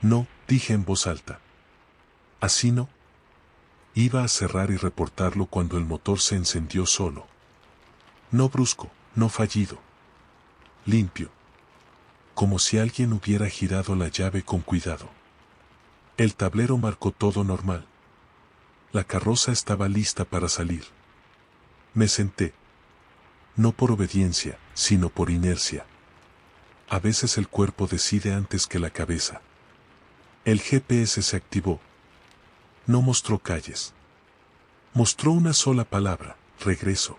[SPEAKER 1] No, dije en voz alta. Así no. Iba a cerrar y reportarlo cuando el motor se encendió solo. No brusco, no fallido. Limpio. Como si alguien hubiera girado la llave con cuidado. El tablero marcó todo normal. La carroza estaba lista para salir. Me senté. No por obediencia, sino por inercia. A veces el cuerpo decide antes que la cabeza. El GPS se activó. No mostró calles. Mostró una sola palabra, regreso.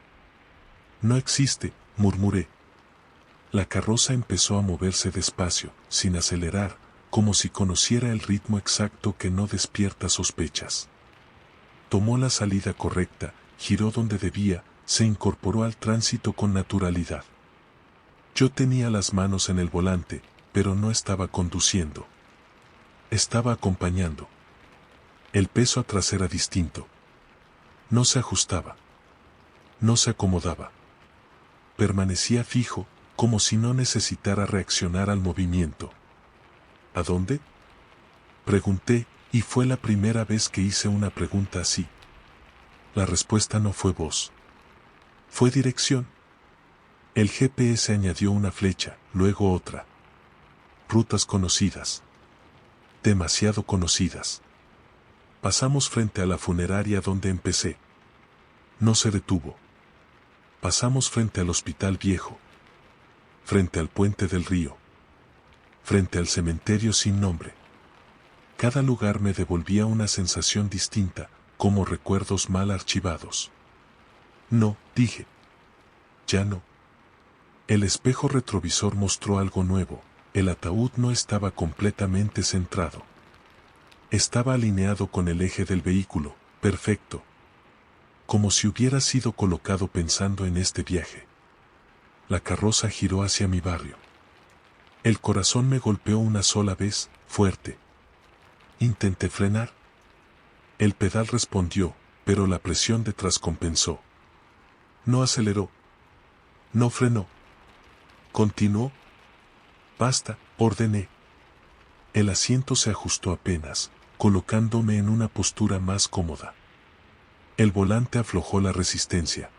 [SPEAKER 1] No existe, murmuré. La carroza empezó a moverse despacio, sin acelerar, como si conociera el ritmo exacto que no despierta sospechas. Tomó la salida correcta, giró donde debía, se incorporó al tránsito con naturalidad. Yo tenía las manos en el volante, pero no estaba conduciendo. Estaba acompañando. El peso atrás era distinto. No se ajustaba. No se acomodaba. Permanecía fijo, como si no necesitara reaccionar al movimiento. ¿A dónde?, pregunté, y fue la primera vez que hice una pregunta así. La respuesta no fue voz. Fue dirección. El GPS añadió una flecha, luego otra. Rutas conocidas. Demasiado conocidas. Pasamos frente a la funeraria donde empecé. No se detuvo. Pasamos frente al hospital viejo. Frente al puente del río. Frente al cementerio sin nombre. Cada lugar me devolvía una sensación distinta, como recuerdos mal archivados. No, dije. Ya no. El espejo retrovisor mostró algo nuevo. El ataúd no estaba completamente centrado. Estaba alineado con el eje del vehículo, perfecto. Como si hubiera sido colocado pensando en este viaje. La carroza giró hacia mi barrio. El corazón me golpeó una sola vez, fuerte. Intenté frenar. El pedal respondió, pero la presión detrás compensó. No aceleró. No frenó. Continuó. Basta, ordené. El asiento se ajustó apenas, colocándome en una postura más cómoda. El volante aflojó la resistencia.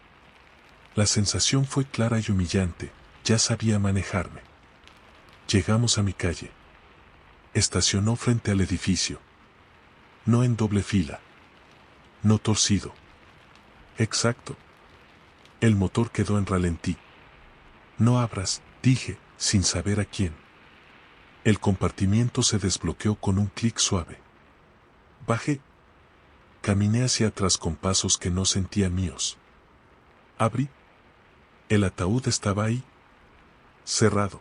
[SPEAKER 1] La sensación fue clara y humillante, ya sabía manejarme. Llegamos a mi calle. Estacionó frente al edificio. No en doble fila. No torcido. Exacto. El motor quedó en ralentí. No abras, dije, sin saber a quién. El compartimiento se desbloqueó con un clic suave. Bajé. Caminé hacia atrás con pasos que no sentía míos. Abrí. El ataúd estaba ahí. Cerrado.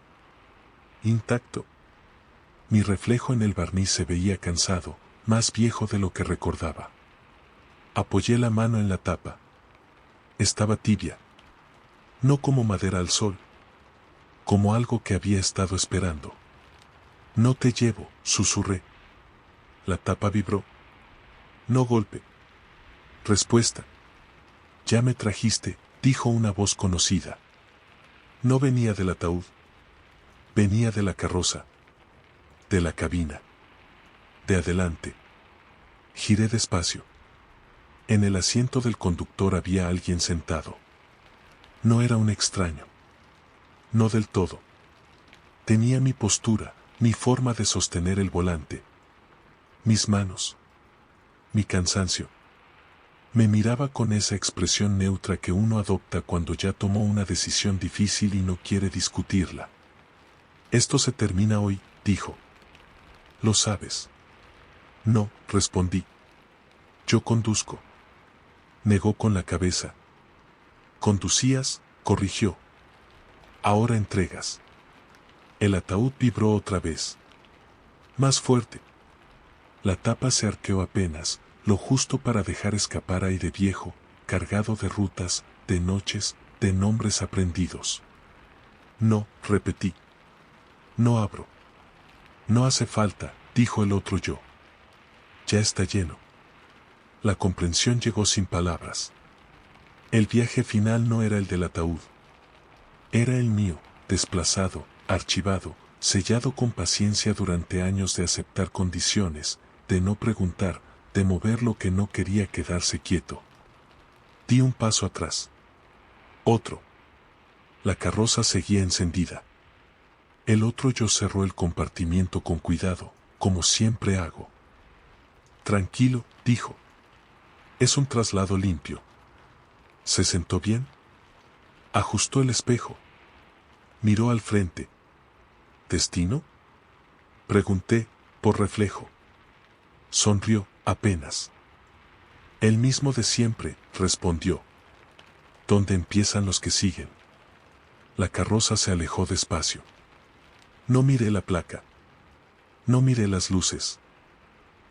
[SPEAKER 1] Intacto. Mi reflejo en el barniz se veía cansado, más viejo de lo que recordaba. Apoyé la mano en la tapa. Estaba tibia. No como madera al sol. Como algo que había estado esperando. No te llevo, susurré. La tapa vibró. No golpe. Respuesta. Ya me trajiste, dijo una voz conocida. No venía del ataúd. Venía de la carroza. De la cabina. De adelante. Giré despacio. En el asiento del conductor había alguien sentado. No era un extraño. No del todo. Tenía mi postura, mi forma de sostener el volante. Mis manos. Mi cansancio. Me miraba con esa expresión neutra que uno adopta cuando ya tomó una decisión difícil y no quiere discutirla. Esto se termina hoy, dijo. Lo sabes. No, respondí. Yo conduzco. Negó con la cabeza. Conducías, corrigió. Ahora entregas. El ataúd vibró otra vez. Más fuerte. La tapa se arqueó apenas, lo justo para dejar escapar aire viejo, cargado de rutas, de noches, de nombres aprendidos. No, repetí. No abro. No hace falta, dijo el otro yo. Ya está lleno. La comprensión llegó sin palabras. El viaje final no era el del ataúd. Era el mío, desplazado, archivado, sellado con paciencia durante años de aceptar condiciones, de no preguntar, de mover lo que no quería quedarse quieto. Di un paso atrás. Otro. La carroza seguía encendida. El otro yo cerró el compartimiento con cuidado, como siempre hago. Tranquilo, dijo. Es un traslado limpio. ¿Se sentó bien? Ajustó el espejo. Miró al frente. ¿Destino?, pregunté, por reflejo. Sonrió, apenas. El mismo de siempre, respondió. ¿Dónde empiezan los que siguen? La carroza se alejó despacio. No miré la placa. No miré las luces.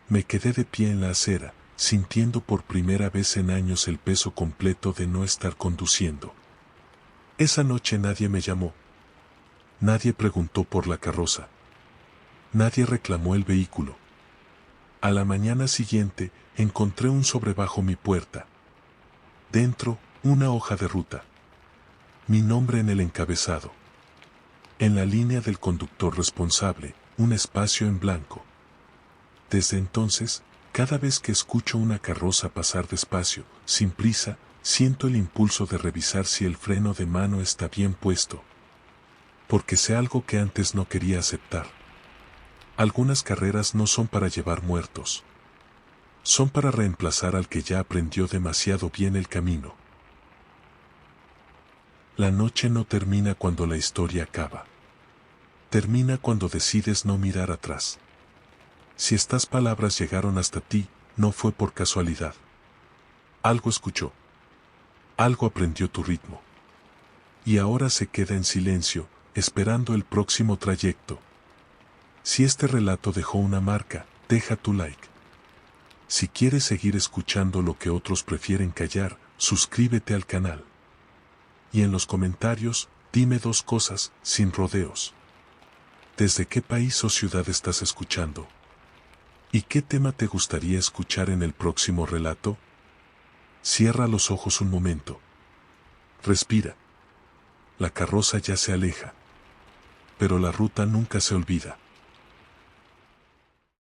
[SPEAKER 1] Me quedé de pie en la acera, sintiendo por primera vez en años el peso completo de no estar conduciendo. Esa noche nadie me llamó. Nadie preguntó por la carroza. Nadie reclamó el vehículo. A la mañana siguiente, encontré un sobre bajo mi puerta. Dentro, una hoja de ruta. Mi nombre en el encabezado. En la línea del conductor responsable, un espacio en blanco. Desde entonces, cada vez que escucho una carroza pasar despacio, sin prisa, siento el impulso de revisar si el freno de mano está bien puesto. Porque sé algo que antes no quería aceptar. Algunas carreras no son para llevar muertos. Son para reemplazar al que ya aprendió demasiado bien el camino. La noche no termina cuando la historia acaba. Termina cuando decides no mirar atrás. Si estas palabras llegaron hasta ti, no fue por casualidad. Algo escuchó. Algo aprendió tu ritmo. Y ahora se queda en silencio, esperando el próximo trayecto. Si este relato dejó una marca, deja tu like. Si quieres seguir escuchando lo que otros prefieren callar, suscríbete al canal. Y en los comentarios, dime 2 cosas, sin rodeos. ¿Desde qué país o ciudad estás escuchando? ¿Y qué tema te gustaría escuchar en el próximo relato? Cierra los ojos un momento. Respira. La carroza ya se aleja. Pero la ruta nunca se olvida.